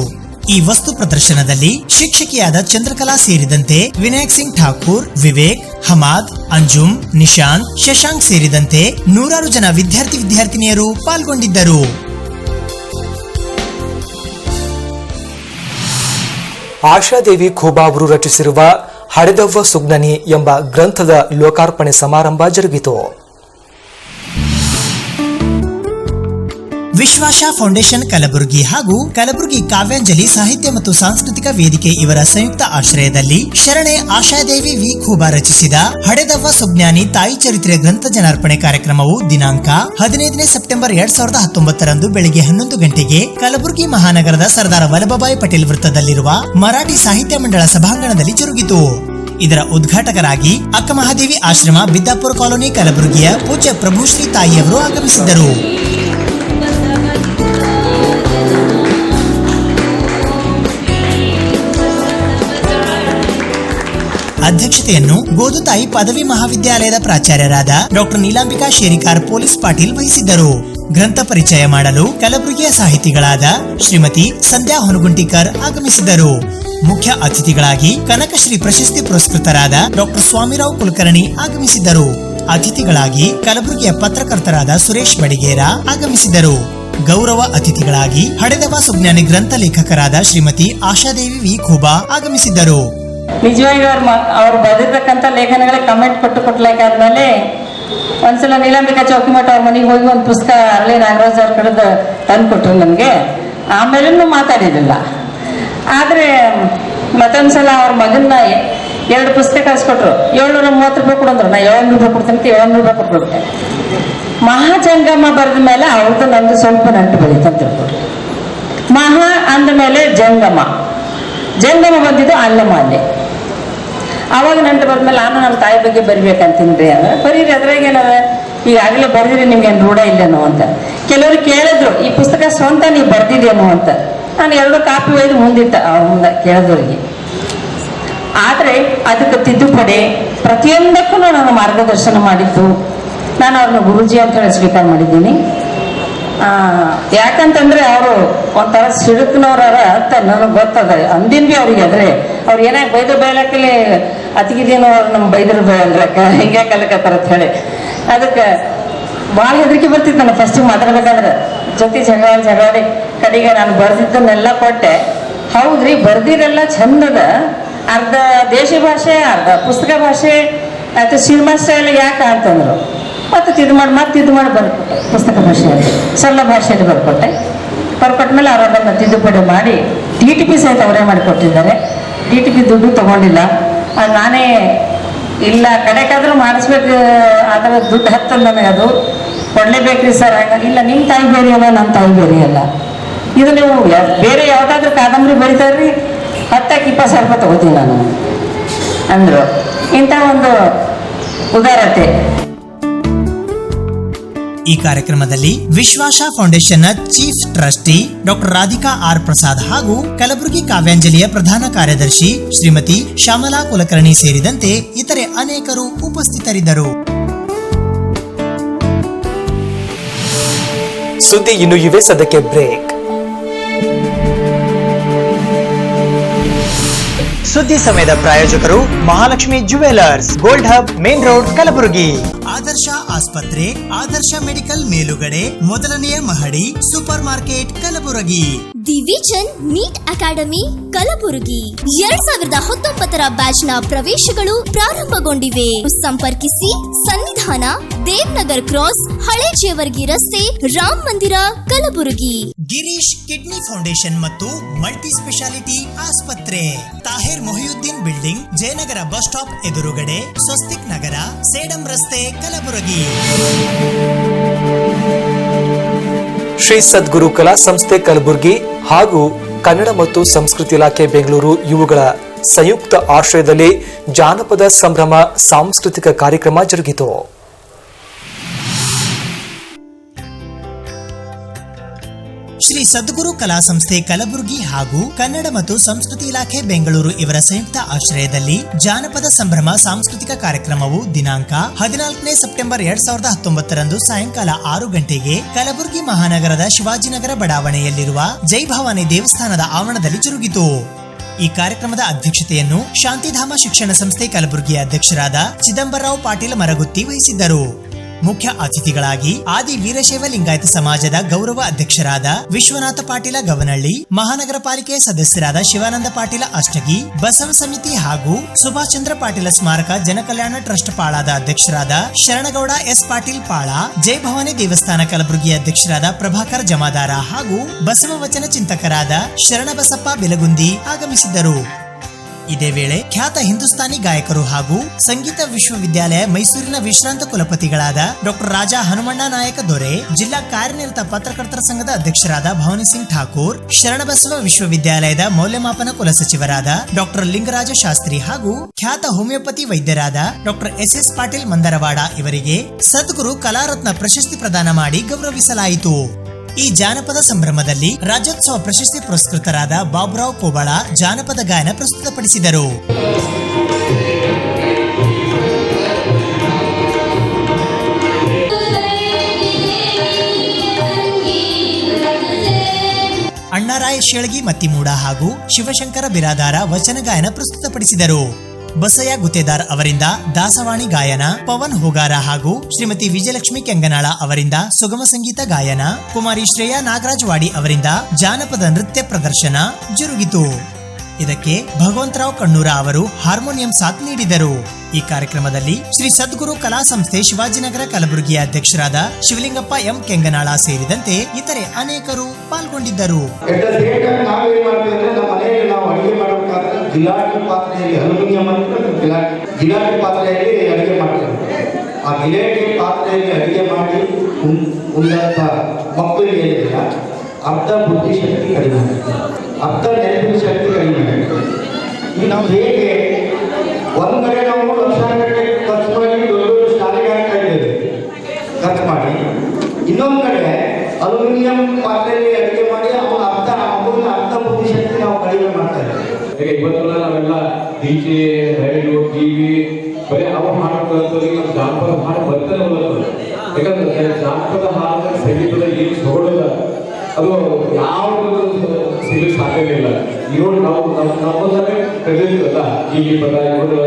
ಈ ವಸ್ತು ಪ್ರದರ್ಶನದಲ್ಲಿ ಶಿಕ್ಷಕಿಯಾದ ಚಂದ್ರಕಲಾ ಸೇರಿದಂತೆ ವಿನಾಯಕ್ ಸಿಂಗ್ ಠಾಕೂರ್, ವಿವೇಕ್, ಹಮಾದ್, ಅಂಜುಮ್, ನಿಶಾಂತ್, ಶಶಾಂಕ್ ಸೇರಿದಂತೆ ನೂರಾರು ಜನ ವಿದ್ಯಾರ್ಥಿನಿಯರು ಪಾಲ್ಗೊಂಡಿದ್ದರು. ಆಶಾದೇವಿ ಖೂಬಾ ಅವರು ರಚಿಸಿರುವ ಹಡೆದವ್ವ ಸುಗ್ನನಿ ಎಂಬ ಗ್ರಂಥದ ಲೋಕಾರ್ಪಣೆ ಸಮಾರಂಭ ಜರುಗಿತು. ವಿಶ್ವಾಶ ಫೌಂಡೇಶನ್ ಕಲಬುರಗಿ ಹಾಗೂ ಕಲಬುರಗಿ ಕಾವ್ಯಾಂಜಲಿ ಸಾಹಿತ್ಯ ಮತ್ತು ಸಾಂಸ್ಕೃತಿಕ ವೇದಿಕೆ ಇವರ ಸಂಯುಕ್ತ ಆಶ್ರಯದಲ್ಲಿ ಶರಣೆ ಆಶಾದೇವಿ ವಿ ಖೂಬಾ ರಚಿಸಿದ ಹಡೆದವ್ವ ಸುಜ್ಞಾನಿ ತಾಯಿ ಚರಿತ್ರೆ ಗ್ರಂಥ ಜನಾರ್ಪಣೆ ಕಾರ್ಯಕ್ರಮವು ದಿನಾಂಕ 15 ಸೆಪ್ಟೆಂಬರ್ 2019 ಬೆಳಿಗ್ಗೆ 11 ಗಂಟೆಗೆ ಕಲಬುರಗಿ ಮಹಾನಗರದ ಸರ್ದಾರ್ ವಲ್ಲಭಭಾಯಿ ಪಟೇಲ್ ವೃತ್ತದಲ್ಲಿರುವ ಮರಾಠಿ ಸಾಹಿತ್ಯ ಮಂಡಳ ಸಭಾಂಗಣದಲ್ಲಿ ಜರುಗಿತು. ಇದರ ಉದ್ಘಾಟಕರಾಗಿ ಅಕ್ಕಮಹಾದೇವಿ ಆಶ್ರಮ ಬಿದ್ದಾಪುರ ಕಾಲೋನಿ ಕಲಬುರಗಿಯ ಪೂಜ್ಯ ಪ್ರಭುಶ್ರೀ ತಾಯಿಯವರು ಆಗಮಿಸಿದ್ದರು. ಅಧ್ಯಕ್ಷತೆಯನ್ನು ಗೋದುತಾಯಿ ಪದವಿ ಮಹಾವಿದ್ಯಾಲಯದ ಪ್ರಾಚಾರ್ಯರಾದ ಡಾಕ್ಟರ್ ನೀಲಾಂಬಿಕಾ ಶೇರಿಕಾರ್ ಪೊಲೀಸ್ ಪಾಟೀಲ್ ವಹಿಸಿದ್ದರು. ಗ್ರಂಥ ಪರಿಚಯ ಮಾಡಲು ಕಲಬುರಗಿಯ ಸಾಹಿತಿಗಳಾದ ಶ್ರೀಮತಿ ಸಂಧ್ಯಾ ಹೊನಗುಂಟಿಕರ್ ಆಗಮಿಸಿದ್ದರು. ಮುಖ್ಯ ಅತಿಥಿಗಳಾಗಿ ಕನಕಶ್ರೀ ಪ್ರಶಸ್ತಿ ಪುರಸ್ಕೃತರಾದ ಡಾಕ್ಟರ್ ಸ್ವಾಮಿರಾವ್ ಕುಲಕರ್ಣಿ ಆಗಮಿಸಿದ್ದರು. ಅತಿಥಿಗಳಾಗಿ ಕಲಬುರಗಿಯ ಪತ್ರಕರ್ತರಾದ ಸುರೇಶ್ ಬಡಿಗೇರ ಆಗಮಿಸಿದ್ದರು. ಗೌರವ ಅತಿಥಿಗಳಾಗಿ ಹಡೆದವ್ವ ಸುಜ್ಞಾನಿ ಗ್ರಂಥ ಲೇಖಕರಾದ ಶ್ರೀಮತಿ ಆಶಾದೇವಿ ವಿ ಖೂಬಾ ಆಗಮಿಸಿದ್ದರು. ನಿಜವಾಗಿ ಅವ್ರು ಬರೆದಿರ್ತಕ್ಕಂಥ ಲೇಖನಗಳಿಗೆ ಕಮೆಂಟ್ ಕೊಟ್ಲಾಕಾದ್ಮೇಲೆ ಒಂದ್ಸಲ ನೀಲಾಂಬಿಕಾ ಚೌಕಿಮಠ ಅವ್ರ ಮನೆಗೆ ಹೋಗಿ ಒಂದು ಪುಸ್ತಕ ಅರಳಿ ನಾಗರಾಜ್ ಅವ್ರ ಕಡೆದು ತಂದು ಕೊಟ್ರು ನನಗೆ. ಆಮೇಲೂ ಮಾತಾಡಿರಲಿಲ್ಲ. ಆದರೆ ಮತ್ತೊಂದ್ಸಲ ಅವ್ರ ಮಗನ್ನ 2 ಪುಸ್ತಕ ಕಳಿಸ್ಕೊಟ್ರು. 730 ರೂಪಾಯಿ ಕೊಡಂದ್ರು. ನಾ 700 ರೂಪಾಯಿ ಕೊಡ್ತೇನೆ, 700 ರೂಪಾಯಿ ಕೊಟ್ಬಿಡ್ತೆ. ಮಹಾಜಂಗಮ ಬರೆದ ಮೇಲೆ ಅವ್ರದ್ದು ನಂದು ಸ್ವಲ್ಪ ನಂಟು ಬೆಳೀತಂತ ತಿಳ್ಕೊಟ್ರು. ಮಹಾ ಅಂದ ಮೇಲೆ ಜಂಗಮ ಬಂದಿದ್ದು ಅಲ್ಲಮಾಲ್ಯ. ಅವಾಗ ನಂಟು ಬಂದ್ಮೇಲೆ ನಾನು ನಮ್ಮ ತಾಯಿ ಬಗ್ಗೆ ಬರಿಬೇಕಂತೀನ್ರಿ ಅಂದ್ರೆ ಬರೀರಿ, ಅದ್ರಾಗ ಏನದ ಈಗಾಗಲೇ ಬರ್ದಿರಿ, ನಿಮ್ಗೇನು ರೂಢ ಇಲ್ಲೇನೋ ಅಂತ. ಕೆಲವರು ಕೇಳಿದ್ರು ಈ ಪುಸ್ತಕ ಸ್ವಂತ ನೀವು ಬರ್ದಿದೇನೋ ಅಂತ. ನಾನು 2 ಕಾಪಿ ಒಯ್ದು ಮುಂದಿಟ್ಟ ಅವ್ರ ಮುಂದೆ ಕೇಳಿದವ್ರಿಗೆ. ಆದರೆ ಅದಕ್ಕೆ ತಿದ್ದುಪಡಿ ಪ್ರತಿಯೊಂದಕ್ಕೂ ನಾನು ಮಾರ್ಗದರ್ಶನ ಮಾಡಿದ್ದು. ನಾನು ಅವ್ರನ್ನ ಗುರುಜಿ ಅಂತ ಹೇಳಿ ಸ್ವೀಕಾರ ಮಾಡಿದ್ದೀನಿ. ಯಾಕಂತಂದ್ರೆ ಅವರು ಒಂಥರ ಸಿಡುಕ್ನವ್ರಾರ ಅಂತ ನನಗೆ ಗೊತ್ತದ. ಅಂದಿನ ಭೀ ಅವ್ರಿಗೆ ಆದ್ರೆ ಅವ್ರು ಏನಾಗ ಬೈದ್ರು ಬಯಲಕ್ಕಲ್ಲಿ ಅತಿಗಿದೇನೋ ಅವ್ರು ನಮ್ಮ ಬೈದ್ರು ಬಯಲ್ರಕ್ಕ ಹಿಂಗೆ ಕಲಕತ್ತಾರ ಅಂತ ಹೇಳಿ ಅದಕ್ಕೆ ಭಾಳ ಹೆದರಿಕೆ ಬರ್ತಿತ್ತು ನನಗೆ ಫಸ್ಟಿಗೆ ಮಾತಾಡ್ಬೇಕಾದ್ರೆ. ಜೊತೆ ಜಗಾಡಿ ಕಡೆಗೆ ನಾನು ಬರ್ದಿದ್ದನ್ನೆಲ್ಲ ಕೊಟ್ಟೆ. ಹೌದ್ರಿ ಬರ್ದಿರೆಲ್ಲ ಚಂದದ, ಅರ್ಧ ದೇಶಿ ಭಾಷೆ ಅರ್ಧ ಪುಸ್ತಕ ಭಾಷೆ ಅಥವಾ ಸಿನಿಮಾ ಸ್ಟೈಲ್ ಯಾಕೆ ಅಂತಂದ್ರು. ಮತ್ತೆ ಇದು ಮಾಡಿ ಬರ್ಕೊಟ್ಟೆ. ಪುಸ್ತಕ ಭಾಷೆಯಲ್ಲಿ ಸರಳ ಭಾಷೆಯಲ್ಲಿ ಬರ್ಕೊಟ್ಮೇಲೆ ಅವರನ್ನ ತಿದ್ದುಪಡಿ ಮಾಡಿ DTP ಸಹಿತ ಅವರೇ ಮಾಡಿಕೊಟ್ಟಿದ್ದಾರೆ. DTP ದುಡ್ಡು ತಗೊಂಡಿಲ್ಲ. ನಾನೇ ಇಲ್ಲ ಕಡೆಕಾದ್ರೂ ಮಾಡಿಸ್ಬೇಕು, ಆದರೆ ದುಡ್ಡು ಹತ್ತಲ್ಲ ನನಗೆ, ಅದು ಕೊಡಲೇಬೇಕ್ರಿ ಸರ್. ಇಲ್ಲ ನಿಮ್ಮ ತಾಯಿ ಬೇರೆ ಅಲ್ಲ, ನಮ್ಮ ತಾಯಿ ಬೇರೆ ಅಲ್ಲ. ಇದು ನೀವು ಬೇರೆ ಯಾವುದಾದ್ರೂ ಕಾದಂಬರಿ ಬರೀತಾರ್ರಿ 10-20 ರೂಪಾಯಿ ತಗೋತೀನಿ ನಾನು ಅಂದರು. ಇಂಥ ಒಂದು ಉದಾರತೆ. ಈ ಕಾರ್ಯಕ್ರಮದಲ್ಲಿ ವಿಶ್ವಾಸ ಫೌಂಡೇಶನ್ನ chief trustee doctor Radhika R Prasad ಹಾಗೂ ಕಲಬುರಗಿ ಕಾವ್ಯಾಂಜಲಿಯ ಪ್ರಧಾನ ಕಾರ್ಯದರ್ಶಿ ಶ್ರೀಮತಿ ಶ್ಯಾಮಲಾ ಕುಲಕರ್ಣಿ ಸೇರಿದಂತೆ ಇತರೆ ಅನೇಕರು ಉಪಸ್ಥಿತರಿದ್ದರು. ಸುದ್ದಿ ಇನ್ನು ಇವೆ, ಸದ್ಯಕ್ಕೆ ಬ್ರೇಕ್. ಸುದ್ದಿ ಸಮಯದ ಪ್ರಾಯೋಜಕರು Mahalakshmi jewellers, gold hub, main road, Kalaburagi. Adarsh ಆಸ್ಪತ್ರೆ, ಆದರ್ಶ ಮೆಡಿಕಲ್ ಮೇಲುಗಡೆ, ಮೊದಲನೆಯ ಮಹಡಿ, super market, Kalaburagi. The vision NEET academy Kalaburagi 2019 ಬ್ಯಾಚ್ನ ಪ್ರವೇಶಗಳು ಪ್ರಾರಂಭಗೊಂಡಿವೆ. ಸಂಪರ್ಕಿಸಿ ಸನ್ನಿಧಾನ ದೇವ್ನಗರ್ ಕ್ರಾಸ್, ಹಳೆ ಜೇವರ್ಗಿ ರಸ್ತೆ, ರಾಮ್ ಮಂದಿರ, ಕಲಬುರಗಿ. ಗಿರೀಶ್ ಕಿಡ್ನಿ ಫೌಂಡೇಶನ್ ಮತ್ತು ಮಲ್ಟಿ ಸ್ಪೆಷಾಲಿಟಿ ಆಸ್ಪತ್ರೆ, Tahir Mohiuddin building, Jayanagar bus stop ಎದುರುಗಡೆ, ಸ್ವಸ್ತಿಕ್ ನಗರ, ಸೇಡಂ ರಸ್ತೆ, ಕಲಬುರಗಿ. ಶ್ರೀ ಸದ್ಗುರು ಕಲಾ ಸಂಸ್ಥೆ ಕಲಬುರಗಿ ಹಾಗೂ ಕನ್ನಡ ಮತ್ತು ಸಂಸ್ಕೃತಿ ಇಲಾಖೆ ಬೆಂಗಳೂರು ಇವುಗಳ ಸಂಯುಕ್ತ ಆಶ್ರಯದಲ್ಲಿ ಜಾನಪದ ಸಂಭ್ರಮ ಸಾಂಸ್ಕೃತಿಕ ಕಾರ್ಯಕ್ರಮ ಜರುಗಿತು. ಶ್ರೀ ಸದ್ಗುರು ಕಲಾ ಸಂಸ್ಥೆ ಕಲಬುರಗಿ ಹಾಗೂ ಕನ್ನಡ ಮತ್ತು ಸಂಸ್ಕೃತಿ ಇಲಾಖೆ ಬೆಂಗಳೂರು ಇವರ ಸಂಯುಕ್ತ ಆಶ್ರಯದಲ್ಲಿ ಜಾನಪದ ಸಂಭ್ರಮ ಸಾಂಸ್ಕೃತಿಕ ಕಾರ್ಯಕ್ರಮವು ದಿನಾಂಕ 14 ಸೆಪ್ಟೆಂಬರ್ 2019 ಸಾಯಂಕಾಲ 6 ಗಂಟೆಗೆ ಕಲಬುರಗಿ ಮಹಾನಗರದ ಶಿವಾಜಿನಗರ ಬಡಾವಣೆಯಲ್ಲಿರುವ ಜೈ ಭವಾನಿ ದೇವಸ್ಥಾನದ ಆವರಣದಲ್ಲಿ ಜರುಗಿತು. ಈ ಕಾರ್ಯಕ್ರಮದ ಅಧ್ಯಕ್ಷತೆಯನ್ನು ಶಾಂತಿಧಾಮ ಶಿಕ್ಷಣ ಸಂಸ್ಥೆ ಕಲಬುರಗಿಯ ಅಧ್ಯಕ್ಷರಾದ ಚಿದಂಬರರಾವ್ ಪಾಟೀಲ್ ಮರಗುತ್ತಿ ವಹಿಸಿದ್ದರು. ಮುಖ್ಯ ಅತಿಥಿಗಳಾಗಿ ಆದಿ ವೀರಶೈವ ಲಿಂಗಾಯತ ಸಮಾಜದ ಗೌರವ ಅಧ್ಯಕ್ಷರಾದ ವಿಶ್ವನಾಥ ಪಾಟೀಲ ಗವನಹಳ್ಳಿ, ಮಹಾನಗರ ಪಾಲಿಕೆ ಸದಸ್ಯರಾದ ಶಿವಾನಂದ ಪಾಟೀಲ ಅಷ್ಟಗಿ, ಬಸವ ಸಮಿತಿ ಹಾಗೂ ಸುಭಾಷ್ ಚಂದ್ರ ಪಾಟೀಲ ಸ್ಮಾರಕ ಜನಕಲ್ಯಾಣ ಟ್ರಸ್ಟ್ ಪಾಳಾದ ಅಧ್ಯಕ್ಷರಾದ ಶರಣಗೌಡ ಎಸ್ ಪಾಟೀಲ್ ಪಾಳ, ಜೈ ಭವಾನಿ ದೇವಸ್ಥಾನ ಕಲಬುರಗಿ ಅಧ್ಯಕ್ಷರಾದ ಪ್ರಭಾಕರ್ ಜಮಾದಾರ ಹಾಗೂ ಬಸವ ವಚನ ಚಿಂತಕರಾದ ಶರಣಬಸಪ್ಪ ಬೆಲಗುಂದಿ ಆಗಮಿಸಿದ್ದರು. ಇದೇ ವೇಳೆ ಖ್ಯಾತ ಹಿಂದೂಸ್ತಾನಿ ಗಾಯಕರು ಹಾಗೂ ಸಂಗೀತ ವಿಶ್ವವಿದ್ಯಾಲಯ ಮೈಸೂರಿನ ವಿಶ್ರಾಂತ ಕುಲಪತಿಗಳಾದ ಡಾಕ್ಟರ್ ರಾಜಾ ಹನುಮಣ್ಣ ನಾಯಕ ದೊರೆ, ಜಿಲ್ಲಾ ಕಾರ್ಯನಿರತ ಪತ್ರಕರ್ತರ ಸಂಘದ ಅಧ್ಯಕ್ಷರಾದ ಭವಾನಿ ಸಿಂಗ್ ಠಾಕೂರ್, ಶರಣಬಸವ ವಿಶ್ವವಿದ್ಯಾಲಯದ ಮೌಲ್ಯಮಾಪನ ಕುಲಸಚಿವರಾದ ಡಾಕ್ಟರ್ ಲಿಂಗರಾಜ ಶಾಸ್ತ್ರಿ ಹಾಗೂ ಖ್ಯಾತ ಹೋಮಿಯೋಪತಿ ವೈದ್ಯರಾದ ಡಾಕ್ಟರ್ ಎಸ್ ಪಾಟೀಲ್ ಮಂದರವಾಡ ಇವರಿಗೆ ಸದ್ಗುರು ಕಲಾರತ್ನ ಪ್ರಶಸ್ತಿ ಪ್ರದಾನ ಮಾಡಿ ಗೌರವಿಸಲಾಯಿತು. ಈ ಜಾನಪದ ಸಂಭ್ರಮದಲ್ಲಿ ರಾಜ್ಯೋತ್ಸವ ಪ್ರಶಸ್ತಿ ಪುರಸ್ಕೃತರಾದ ಬಾಬುರಾವ್ ಕೋಬಾಳ ಜಾನಪದ ಗಾಯನ ಪ್ರಸ್ತುತಪಡಿಸಿದರು. ಅಣ್ಣಾರಾಯ್ ಶೇಳಗಿ ಮತ್ತಿಮೂಡ ಹಾಗೂ ಶಿವಶಂಕರ ಬಿರಾದಾರ ವಚನ ಗಾಯನ ಪ್ರಸ್ತುತಪಡಿಸಿದರು. ಬಸಯ್ಯ ಗುತ್ತೇದಾರ್ ಅವರಿಂದ ದಾಸವಾಣಿ ಗಾಯನ, ಪವನ್ ಹೋಗಾರ ಹಾಗೂ ಶ್ರೀಮತಿ ವಿಜಯಲಕ್ಷ್ಮಿ ಕೆಂಗನಾಳ ಅವರಿಂದ ಸುಗಮ ಸಂಗೀತ ಗಾಯನ, ಕುಮಾರಿ ಶ್ರೇಯಾ ನಾಗರಾಜ್ ವಾಡಿ ಅವರಿಂದ ಜಾನಪದ ನೃತ್ಯ ಪ್ರದರ್ಶನ ಜರುಗಿತು. ಇದಕ್ಕೆ ಭಗವಂತರಾವ್ ಕಣ್ಣೂರ ಅವರು ಹಾರ್ಮೋನಿಯಂ ಸಾಥ್ ನೀಡಿದರು. ಈ ಕಾರ್ಯಕ್ರಮದಲ್ಲಿ ಶ್ರೀ ಸದ್ಗುರು ಕಲಾ ಸಂಸ್ಥೆ ಶಿವಾಜಿನಗರ ಕಲಬುರಗಿಯ ಅಧ್ಯಕ್ಷರಾದ ಶಿವಲಿಂಗಪ್ಪ ಎಂ ಕೆಂಗನಾಳ ಸೇರಿದಂತೆ ಇತರೆ ಅನೇಕರು ಪಾಲ್ಗೊಂಡಿದ್ದರು. ಗಿಲಾಟಿ ಪಾತ್ರೆಯಲ್ಲಿ ಅಲ್ಯೂಮಿನಿಯಂ ಗಿಲಾಟಿ ಪಾತ್ರೆಯಲ್ಲಿ ಅಡುಗೆ ಮಾಡ್ತಾರೆ. ಆ ಗಿಲಾಟಿ ಪಾತ್ರೆಯಲ್ಲಿ ಅಡುಗೆ ಮಾಡಿ ಉಂಡಂತ ಮಕ್ಕಳಿಗೆ ಅರ್ಧ ಬುದ್ಧಿಶಕ್ತಿ ಕಡಿಮೆ ಆಗುತ್ತೆ, ಅರ್ಧ ನೆನಪಿನ ಶಕ್ತಿ ಕಡಿಮೆ ಆಗುತ್ತೆ. ಈಗ ನಾವು ಹೇಗೆ ಒಂದು ಕಡೆ ನಾವು ಲಕ್ಷಾಂಗಟ್ಟಲೆ ಖರ್ಚು ಮಾಡಿ ದೊಡ್ಡ ದೊಡ್ಡ ಶಾಲೆಗೆ ಆಗ್ತಾ ಇದ್ದೇವೆ ಖರ್ಚು ಮಾಡಿ, ಇನ್ನೊಂದು ಕಡೆ ಅಲ್ಯೂಮಿನಿಯಂ ಪಾತ್ರೆಯಲ್ಲಿ ಅಡುಗೆ ಮಾಡಿ ಅವನ ಅರ್ಧ ಬುದ್ಧಿಶಕ್ತಿ ನಾವು ಕಡಿಮೆ ಮಾಡ್ತಾ ಇದ್ದೇವೆ. ಈಗ ಇವತ್ತೆಲ್ಲ ನಾವೆಲ್ಲ ಡಿಜೆ, ರೇಡಿಯೋ, ಟಿವಿ ಬರೀ ಅವು ಹಾಡು ಕೇಳ್ತೀವಿ. ನಮ್ಮ ಜಾನಪದ ಹಾಡು ಬರ್ತಾನೆ ಬರ್ತದೆ. ಯಾಕಂದ್ರೆ ಜಾನಪದ ಹಾಡಿನ ಸಂಗೀತದ ಏನು ಸೊಗಡದ ಅದು ಯಾವುದು ಸಿಗಲಿಕ್ಕೆ ಸಾಧ್ಯವಿಲ್ಲ. ಇವರು ನಾವು ನಮ್ಮದಲ್ಲೇ ತಿಳಿದಿಲ್ಲ. ಈ ಪದ ಇವರು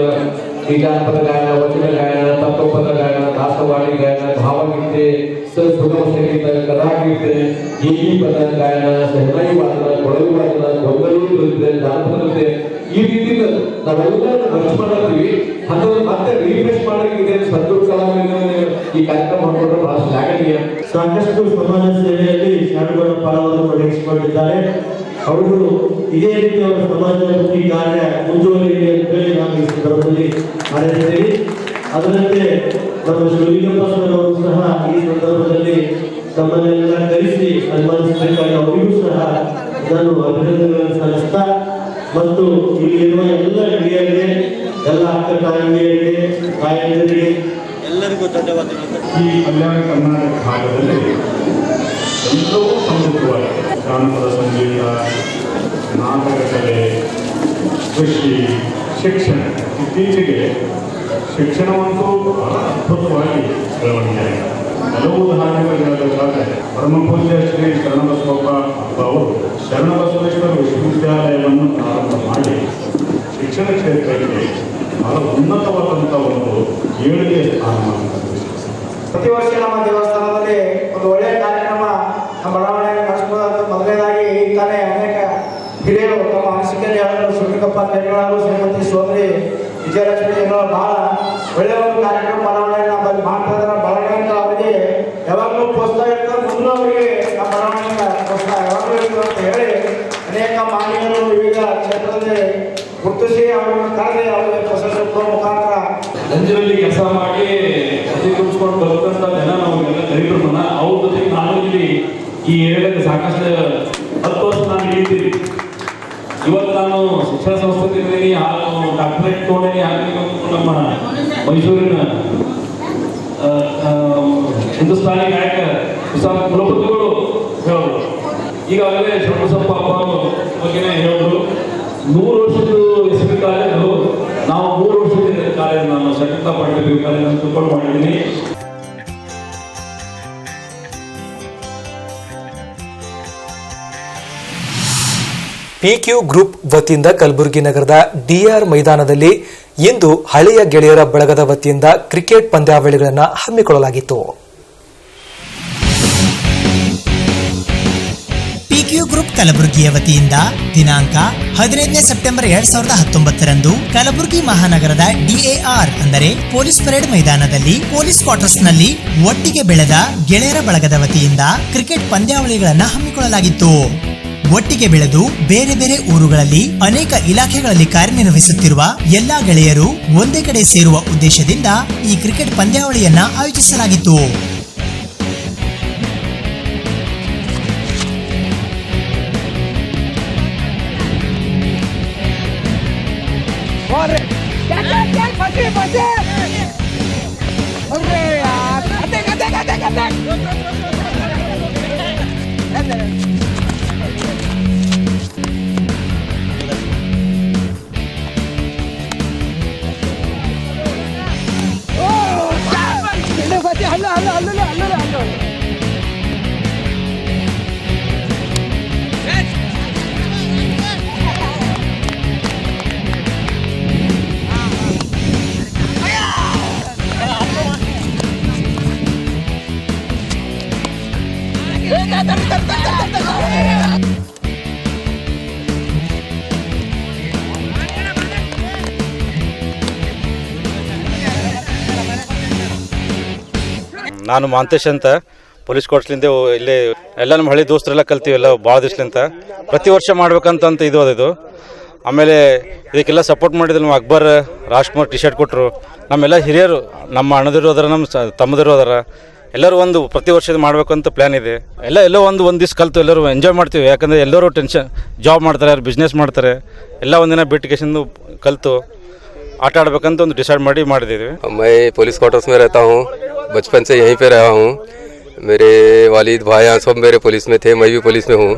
ಈ ಜಾನಪದ ಗಾಯನ, ವಚನ ಗಾಯನ, ತತ್ವಪದ ಗಾಯನ, ದಾಸವಾಣಿ ಗಾಯನ, ಭಾವಗೀತೆ, ಸುಗಮ ಸಂಗೀತ, ಕಲಾಗೀತೆ, ಗೀಗಿ ಪದ ಗಾಯನ, ಸೆಹನಾಯಿ ವಾದನ, ಕೊಳಲು ವಾದನ, ಗೊಂಗಲು ನೃತ್ಯ, ಜಾನಪದ ನೃತ್ಯ, ಈ ರೀತಿ ನಾವೆಲ್ಲ ಖರ್ಚು ಮಾಡಿರ್ತೀವಿ. ಅದನ್ನು ಮತ್ತೆ ರಿಫ್ರೆಶ್ ಮಾಡಲಿಕ್ಕೆ ಸದ್ಗುರು ಕಲಾವಿದರು ಈ ಕಾರ್ಯಕ್ರಮ ಮಾಡಿಕೊಂಡ್ರೆ ಬಹಳ ಶ್ಲಾಘನೀಯ. ಸಾಕಷ್ಟು ಸಮಾಜ ಸೇವೆಯಲ್ಲಿ ಶರಣಗಳ ಪಾಲವನ್ನು ತೊಡಗಿಸಿಕೊಂಡಿದ್ದಾರೆ. ಅವರು ಇದೇ ರೀತಿ ಅವರ ಸಮಾಜಮುಖಿ ಕಾರ್ಯ ಮುಂದುವರಿಯಲಿ ಅಂತ ಹೇಳಿ ನಾವು ಈ ಸಂದರ್ಭದಲ್ಲಿ ಹಾರೈಸುತ್ತೇವೆ. ಅದರಂತೆ ನಮ್ಮ ಶಿವಲಿಂಗಪ್ಪನವರು ಸಹ ಈ ಸಂದರ್ಭದಲ್ಲಿ ತಮ್ಮನ್ನೆಲ್ಲ ಕರೆಸಿ ಸನ್ಮಾನಿಸಬೇಕಾಗಿ ಅವರಿಗೂ ಸಹ ನಾನು ಅಭಿನಂದನೆಗಳನ್ನು ಸಲ್ಲಿಸ್ತಾ ಮತ್ತು ಇಲ್ಲಿರುವ ಎಲ್ಲ ಹಿರಿಯರಿಗೆ, ಎಲ್ಲ ಅಕ್ಕ ತಾಯಿಯರಿಗೆ, ತಾಯಂದಿರಿಗೆ ಎಲ್ಲರಿಗೂ ಧನ್ಯವಾದಗಳು. ಈ ಕಲ್ಯಾಣ ಕರ್ನಾಟಕ ಭಾಗದಲ್ಲಿ ಎಲ್ಲವೂ ಸಮೃದ್ಧವಾಗಿದೆ. ಜಾನಪದ ಸಂಗೀತ, ನಾಟಕ ಕಲೆ, ಕೃಷಿ, ಶಿಕ್ಷಣ. ಇತ್ತೀಚೆಗೆ ಶಿಕ್ಷಣವಂತೂ ಬಹಳ ಅದ್ಭುತವಾಗಿ ಬೆಳವಣಿಗೆಯಾಗಿದೆ. ಕೆಲವು ಉದಾಹರಣೆಗಳು ಹೇಳಬೇಕಾದ್ರೆ ಪರಮಪೂಜ್ಯ ಶ್ರೀ ಶರಣಬಸವಪ್ಪ ಅವರು ಶರಣಬಸವೇಶ್ವರ ವಿಶ್ವವಿದ್ಯಾಲಯವನ್ನು ಪ್ರಾರಂಭ ಮಾಡಿ ಶಿಕ್ಷಣ ಕ್ಷೇತ್ರಕ್ಕೆ ಬಹಳ ಉನ್ನತವಾದಂಥ ಒಂದು ಏಳಿಗೆ ಸ್ಥಾನಮಾನ. ಪ್ರತಿ ವರ್ಷ ನಮ್ಮ ದೇವಸ್ಥಾನದಲ್ಲಿ ಒಂದು ಒಳ್ಳೆಯ ಕಾರ್ಯಕ್ರಮ ನಮ್ಮ ಬಡಾವಣೆಯಲ್ಲಿ ನಡೆಸಬಹುದು. ಮೊದಲನೇದಾಗಿ ತಾನೇ ಅನೇಕ ಹಿರಿಯರು ತಮ್ಮ ಅನಿಸಿಕೆಯಲ್ಲಿ ಹೇಳಲು ಸುಟ್ಟಿಕಪ್ಪ ಕೈಗಳಾಗೂ ಶ್ರೀಮತಿ ಸೋದರಿ ವಿಜಯಲಕ್ಷ್ಮಿ ಜನರು ಬಹಳ ಒಳ್ಳೆಯ ಒಂದು ಕಾರ್ಯಕ್ರಮ ಬರವಣಿಗೆ ನಮ್ಮಲ್ಲಿ ಮಾಡ್ತಾ ಇದ್ದಾರೆ. ಬರವಣಿಗೆ ಅವರಿಗೆ ಯಾವಾಗಲೂ ಪ್ರೋತ್ಸಾಹ ಇರ್ತದೆ, ಮುಂದೆ ಅವರಿಗೆ ನಮ್ಮ ಬರವಣಿಗೆ ಪ್ರೋತ್ಸಾಹ ಯಾವಾಗಲೂ ಇರ್ತದೆ ಅಂತ ಹೇಳಿ ಅನೇಕ ಮಾನ್ಯರು ವಿವಿಧ ಕ್ಷೇತ್ರದಲ್ಲಿ ಗುರುತಿಸಿ ಅವರನ್ನು ಕರೆದು ಅವರಿಗೆ ಪ್ರಶಸ್ತಿ ಕೊಡುವ ಮುಖಾಂತರ ನಂಜರಲ್ಲಿ ಕೆಲಸ ಮಾಡಿ ಅಧಿಕರಿಸಿಕೊಂಡು ಬರುತ್ತಂತ ಜನ ನಾವೆಲ್ಲ ಕರೀಬ್ರನ್ನ ಅವ್ರ ಜೊತೆಗೆ ನಾನು ಇಲ್ಲಿ ಈ ಏರಿಯಾದಲ್ಲಿ ಸಾಕಷ್ಟು 10 ವರ್ಷ ನಾನು ಹಿಡಿತೀನಿ. ಇವತ್ತು ನಾನು ಶಿಕ್ಷಣ ಸಂಸ್ಥೆ ತಿಂದಿದ್ದೀನಿ, ಡಾಕ್ಟರೇಟ್ ತೊಗೊಂಡಿದ್ದೀನಿ. ಆಗಲಿಕ್ಕೆ ನಮ್ಮ ಮೈಸೂರಿನ ಹಿಂದೂಸ್ತಾನಿ ಗಾಯಕ ವಿಶಾಲ ಕುಲಪತಿಗಳು ಹೇಳೋರು. ಈಗಾಗಲೇ ಶರಣಬಸಪ್ಪ ಬಗ್ಗೆನೇ ಹೇಳೋರು. 100 ವರ್ಷದ ಎಸ್ಪಿ ಕಾಲೇಜು, ನಾವು 3 ವರ್ಷದ ಕಾಲೇಜ್, ನಾನು ಶಕ್ತ ಪಡೆದ ಕಾಲೇಜ್ ಅಂತ ತಿಳ್ಕೊಂಡು ಮಾಡಿದ್ದೀನಿ. PQ ಗ್ರೂಪ್ ವತಿಯಿಂದ ಕಲಬುರಗಿ ನಗರದ DR ಮೈದಾನದಲ್ಲಿ ಇಂದು ಹಳೆಯ ಗೆಳೆಯರ ಬಳಗದ ವತಿಯಿಂದ ಕ್ರಿಕೆಟ್ ಪಂದ್ಯಾವಳಿಗಳನ್ನು ಹಮ್ಮಿಕೊಳ್ಳಲಾಗಿತ್ತು. PQ ಗ್ರೂಪ್ ಕಲಬುರಗಿಯ ವತಿಯಿಂದ ದಿನಾಂಕ 15ನೇ ಸೆಪ್ಟೆಂಬರ್ 2019ರಂದು ಕಲಬುರಗಿ ಮಹಾನಗರದ DAR ಅಂದರೆ ಪೊಲೀಸ್ ಪರೇಡ್ ಮೈದಾನದಲ್ಲಿ ಪೊಲೀಸ್ ಕ್ವಾರ್ಟರ್ಸ್ನಲ್ಲಿ ಒಟ್ಟಿಗೆ ಬೆಳೆದ ಗೆಳೆಯರ ಬಳಗದ ವತಿಯಿಂದ ಕ್ರಿಕೆಟ್ ಪಂದ್ಯಾವಳಿಗಳನ್ನು ಹಮ್ಮಿಕೊಳ್ಳಲಾಗಿತ್ತು. ಒಟ್ಟಿಗೆ ಬೆಳೆದು ಬೇರೆ ಬೇರೆ ಊರುಗಳಲ್ಲಿ ಅನೇಕ ಇಲಾಖೆಗಳಲ್ಲಿ ಕಾರ್ಯನಿರ್ವಹಿಸುತ್ತಿರುವ ಎಲ್ಲಾ ಗೆಳೆಯರು ಒಂದೇ ಕಡೆ ಸೇರುವ ಉದ್ದೇಶದಿಂದ ಈ ಕ್ರಿಕೆಟ್ ಪಂದ್ಯಾವಳಿಯನ್ನ ಆಯೋಜಿಸಲಾಗಿತ್ತು. ನಾನು ಮಾಂತೇಶ್ ಅಂತ ಪೊಲೀಸ್ ಕೋರ್ಟ್ಸ್ಲಿಂದ ಇಲ್ಲಿ ಎಲ್ಲ ನಮ್ಮ ಹಳ್ಳಿ ದೋಸ್ತರೆಲ್ಲ ಕಲ್ತೀವಿ ಭಾಳ ದಿವ್ಸಲಿಂದ ಪ್ರತಿ ವರ್ಷ ಮಾಡ್ಬೇಕಂತ ಇದು ಆಮೇಲೆ ಇದಕ್ಕೆಲ್ಲ ಸಪೋರ್ಟ್ ಮಾಡಿದ್ರು ನಮ್ಮ ಅಕ್ಬರ್ ರಾಜ್ಕುಮಾರ್ ಟಿ ಶರ್ಟ್ ಕೊಟ್ಟರು. ನಮ್ಮೆಲ್ಲ ಹಿರಿಯರು, ನಮ್ಮ ಅಣ್ಣದಿರು ಅದರ, ನಮ್ಮ ತಮ್ಮದಿರು ಅದರ, ಎಲ್ಲರೂ ಒಂದು ಪ್ರತಿ ವರ್ಷದ ಮಾಡಬೇಕಂತ ಪ್ಲ್ಯಾನ್ ಇದೆ. ಎಲ್ಲೋ ಒಂದು ದಿವ್ಸ ಕಲ್ತು ಎಲ್ಲರೂ ಎಂಜಾಯ್ ಮಾಡ್ತೀವಿ. ಯಾಕಂದರೆ ಎಲ್ಲರೂ ಟೆನ್ಷನ್ ಜಾಬ್ ಮಾಡ್ತಾರೆ, ಯಾರು ಬಿಸ್ನೆಸ್ ಮಾಡ್ತಾರೆ, ಎಲ್ಲ ಒಂದಿನ ಬಿಟ್ಟಿಗೆಸಿಂದು ಕಲಿತು ಆಟ ಆಡಬೇಕಂತ ಒಂದು ಡಿಸೈಡ್ ಮಾಡಿದ್ದೀವಿ. मैं पुलिस क्वार्टर्स में रहता हूँ, बचपन से यहीं पे रहा हूँ. मेरे वालिद भाई सब मेरे पुलिस में थे, मैं भी पुलिस में हूँ.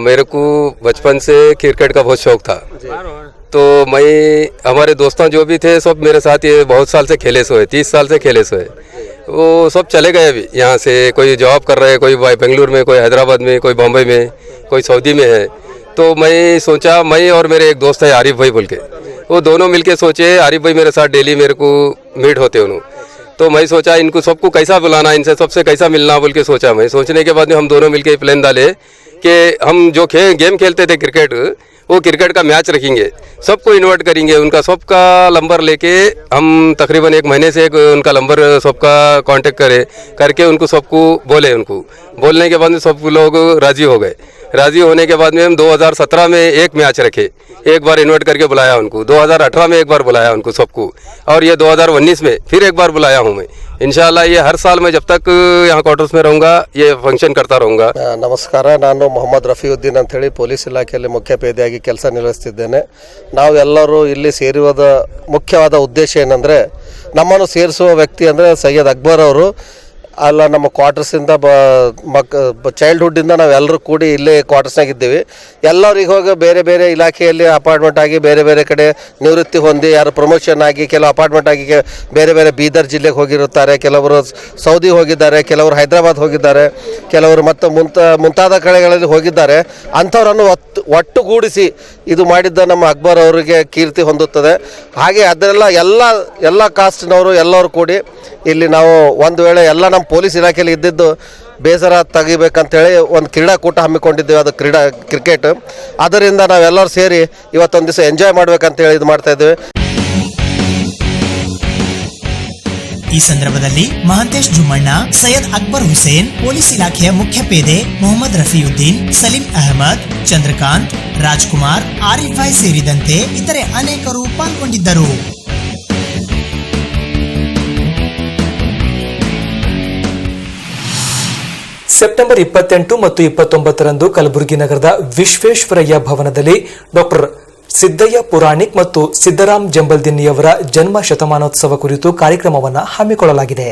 मेरे को बचपन से क्रिकेट का बहुत शौक था, तो मैं हमारे दोस्तों जो भी थे सब मेरे साथ ये बहुत साल से खेले सोए, 30 साल से खेले सोए. वो सब चले गए अभी यहाँ से. कोई जॉब कर रहे हैं, कोई बेंगलुरु में, कोई हैदराबाद में, कोई बम्बई में, कोई सऊदी में है. तो मैं सोचा, मैं और मेरे एक दोस्त है आरिफ भाई बोल के, वो दोनों मिलके सोचे. आरिफ भाई मेरे साथ डेली मेरे को मीट होते उन्होंने, तो मैं सोचा इनको सबको कैसा बुलाना, इनसे सबसे कैसा मिलना बोल के सोचा. मैं सोचने के बाद में हम दोनों मिलके प्लान डाले कि हम जो गेम खेलते थे क्रिकेट, वो क्रिकेट का मैच रखेंगे, सबको इन्वाइट करेंगे. उनका सबका नंबर लेके हम तकरीबन 1 महीने से उनका नंबर सबका कांटेक्ट करके उनको सबको बोले. उनको बोलने के बाद में सब लोग राजी हो गए. राजी होने के बाद में हम 2017 में एक मैच रखे, एक बार इन्वाइट करके बुलाया उनको. 2018 में एक बार बुलाया उनको सबको, और ये 2019 में फिर एक बार बुलाया हूँ मैं. इंशाल्लाह ये हर साल मैं जब तक यहाँ क्वार्टर्स में रहूँगा ये फंक्शन करता रहूँगा. ನಮಸ್ಕಾರ, ನಾನು ಮೊಹಮ್ಮದ್ ರಫೀವುದ್ದೀನ್ ಅಂತ ಹೇಳಿ ಪೊಲೀಸ್ ಇಲಾಖೆಯಲ್ಲಿ ಮುಖ್ಯೋಪಾಧ್ಯಾಯರಾಗಿ ಕೆಲಸ ನಿರ್ವಹಿಸ್ತಿದ್ದೇನೆ. ನಾವೆಲ್ಲರೂ ಇಲ್ಲಿ ಸೇರುವುದ ಮುಖ್ಯವಾದ ಉದ್ದೇಶ ಏನಂದರೆ, ನಮ್ಮನ್ನು ಸೇರಿಸುವ ವ್ಯಕ್ತಿ ಅಂದರೆ ಸೈಯದ್ ಅಕ್ಬರ್ ಅವರು. ಅಲ್ಲ, ನಮ್ಮ ಕ್ವಾರ್ಟರ್ಸಿಂದ ಚೈಲ್ಡ್ಹುಡ್ಡಿಂದ ನಾವೆಲ್ಲರೂ ಕೂಡಿ ಇಲ್ಲೇ ಕ್ವಾರ್ಟರ್ಸ್ನಾಗ ಇದ್ದೀವಿ. ಎಲ್ಲರೂ ಈಗ ಹೋಗಿ ಬೇರೆ ಬೇರೆ ಇಲಾಖೆಯಲ್ಲಿ ಅಪಾರ್ಟ್ಮೆಂಟ್ ಆಗಿ ಬೇರೆ ಬೇರೆ ಕಡೆ ನಿವೃತ್ತಿ ಹೊಂದಿ, ಯಾರು ಪ್ರಮೋಷನ್ ಆಗಿ, ಕೆಲವು ಅಪಾರ್ಟ್ಮೆಂಟ್ ಆಗಿ ಬೇರೆ ಬೇರೆ ಬೀದರ್ ಜಿಲ್ಲೆಗೆ ಹೋಗಿರುತ್ತಾರೆ, ಕೆಲವರು ಸೌದಿ ಹೋಗಿದ್ದಾರೆ, ಕೆಲವರು ಹೈದರಾಬಾದ್ ಹೋಗಿದ್ದಾರೆ, ಕೆಲವರು ಮತ್ತು ಮುಂತಾದ ಕಡೆಗಳಲ್ಲಿ ಹೋಗಿದ್ದಾರೆ. ಅಂಥವರನ್ನು ಒಟ್ಟುಗೂಡಿಸಿ ಇದು ಮಾಡಿದ್ದ ನಮ್ಮ ಅಕ್ಬರ್ ಅವರಿಗೆ ಕೀರ್ತಿ ಹೊಂದುತ್ತದೆ. ಹಾಗೆ ಅದರೆಲ್ಲ ಎಲ್ಲ ಕಾಸ್ಟಿನವರು ಎಲ್ಲರೂ ಕೂಡಿ ಇಲ್ಲಿ ನಾವು ಒಂದು ವೇಳೆ ಎಲ್ಲ ನಮ್ಮ ಪೊಲೀಸ್ ಇಲಾಖೆಯಲ್ಲಿ ಇದ್ದಿದ್ದು ಬೇಸರ ತೆಗಿಬೇಕಂತೇಳಿ ಒಂದು ಕ್ರೀಡಾಕೂಟ ಹಮ್ಮಿಕೊಂಡಿದ್ದೇವೆ. ಅದು ಕ್ರಿಕೆಟ್. ಅದರಿಂದ ನಾವೆಲ್ಲರೂ ಸೇರಿ ಇವತ್ತೊಂದು ದಿವಸ ಎಂಜಾಯ್ ಮಾಡ್ಬೇಕಂತೇಳಿ ಇದು ಮಾಡ್ತಾ ಇದ್ದೇವೆ. ಈ ಸಂದರ್ಭದಲ್ಲಿ ಮಹಂತೇಶ್ ಜುಮ್ಮಣ್ಣ, ಸೈಯದ್ ಅಕ್ಬರ್ ಹುಸೇನ್, ಪೊಲೀಸ್ ಇಲಾಖೆಯ ಮುಖ್ಯ ಪೇದೆ ಮೊಹಮ್ಮದ್ ರಫಿಯುದ್ದೀನ್, ಸಲೀಂ ಅಹಮದ್, ಚಂದ್ರಕಾಂತ್, ರಾಜ್ಕುಮಾರ್, ಆರಿಫ್ ಭಾಯ್ ಸೇರಿದಂತೆ ಇತರೆ ಅನೇಕರು ಪಾಲ್ಗೊಂಡಿದ್ದರು. ಸೆಪ್ಟೆಂಬರ್ 28 ಮತ್ತು 29ರಂದು ಕಲಬುರಗಿ ನಗರದ ವಿಶ್ವೇಶ್ವರಯ್ಯ ಭವನದಲ್ಲಿ ಡಾಕ್ಟರ್ ಸಿದ್ದಯ್ಯ ಪುರಾಣಿಕ್ ಮತ್ತು ಸಿದ್ದರಾಮ್ ಜಂಬಲ್ದಿನ್ನಿಯವರ ಜನ್ಮ ಶತಮಾನೋತ್ಸವ ಕುರಿತು ಕಾರ್ಯಕ್ರಮವನ್ನು ಹಮ್ಮಿಕೊಳ್ಳಲಾಗಿದೆ.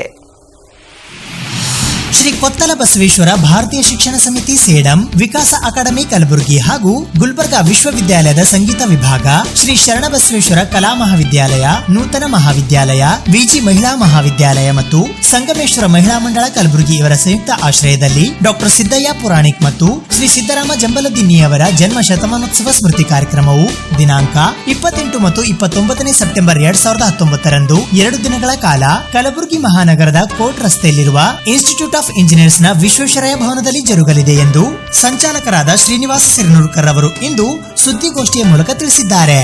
ಶ್ರೀ ಕೊತ್ತಲ ಬಸವೇಶ್ವರ ಭಾರತೀಯ ಶಿಕ್ಷಣ ಸಮಿತಿ ಸೇಡಂ, ವಿಕಾಸ ಅಕಾಡೆಮಿ ಕಲಬುರಗಿ ಹಾಗೂ ಗುಲ್ಬರ್ಗಾ ವಿಶ್ವವಿದ್ಯಾಲಯದ ಸಂಗೀತ ವಿಭಾಗ, ಶ್ರೀ ಶರಣಬಸವೇಶ್ವರ ಕಲಾ ಮಹಾವಿದ್ಯಾಲಯ, ನೂತನ ಮಹಾವಿದ್ಯಾಲಯ, ವಿಜಿ ಮಹಿಳಾ ಮಹಾವಿದ್ಯಾಲಯ ಮತ್ತು ಸಂಗಮೇಶ್ವರ ಮಹಿಳಾ ಮಂಡಳ ಕಲಬುರಗಿ ಇವರ ಸಂಯುಕ್ತ ಆಶ್ರಯದಲ್ಲಿ ಡಾಕ್ಟರ್ ಸಿದ್ದಯ್ಯ ಪುರಾಣಿಕ್ ಮತ್ತು ಶ್ರೀ ಸಿದ್ದರಾಮ ಜಂಬಲದಿನ್ನಿಯವರ ಜನ್ಮ ಶತಮಾನೋತ್ಸವ ಸ್ಮೃತಿ ಕಾರ್ಯಕ್ರಮವು ದಿನಾಂಕ 28 ಮತ್ತು 29 ಸೆಪ್ಟೆಂಬರ್ 2019ರಂದು 2 ದಿನಗಳ ಕಾಲ ಕಲಬುರಗಿ ಮಹಾನಗರದ ಕೋರ್ಟ್ ರಸ್ತೆಯಲ್ಲಿರುವ ಇನ್ಸ್ಟಿಟ್ಯೂಟ್ ಆಫ್ ಇಂಜಿನಿಯರ್ಸ್ ನ ವಿಶ್ವೇಶ್ವರಯ್ಯ ಭವನದಲ್ಲಿ ಜರುಗಲಿದೆ ಎಂದು ಸಂಚಾಲಕರಾದ ಶ್ರೀನಿವಾಸ ಸಿರ್ನೂರ್ಕರ್ ಅವರು ಇಂದು ಸುದ್ದಿಗೋಷ್ಠಿಯ ಮೂಲಕ ತಿಳಿಸಿದ್ದಾರೆ.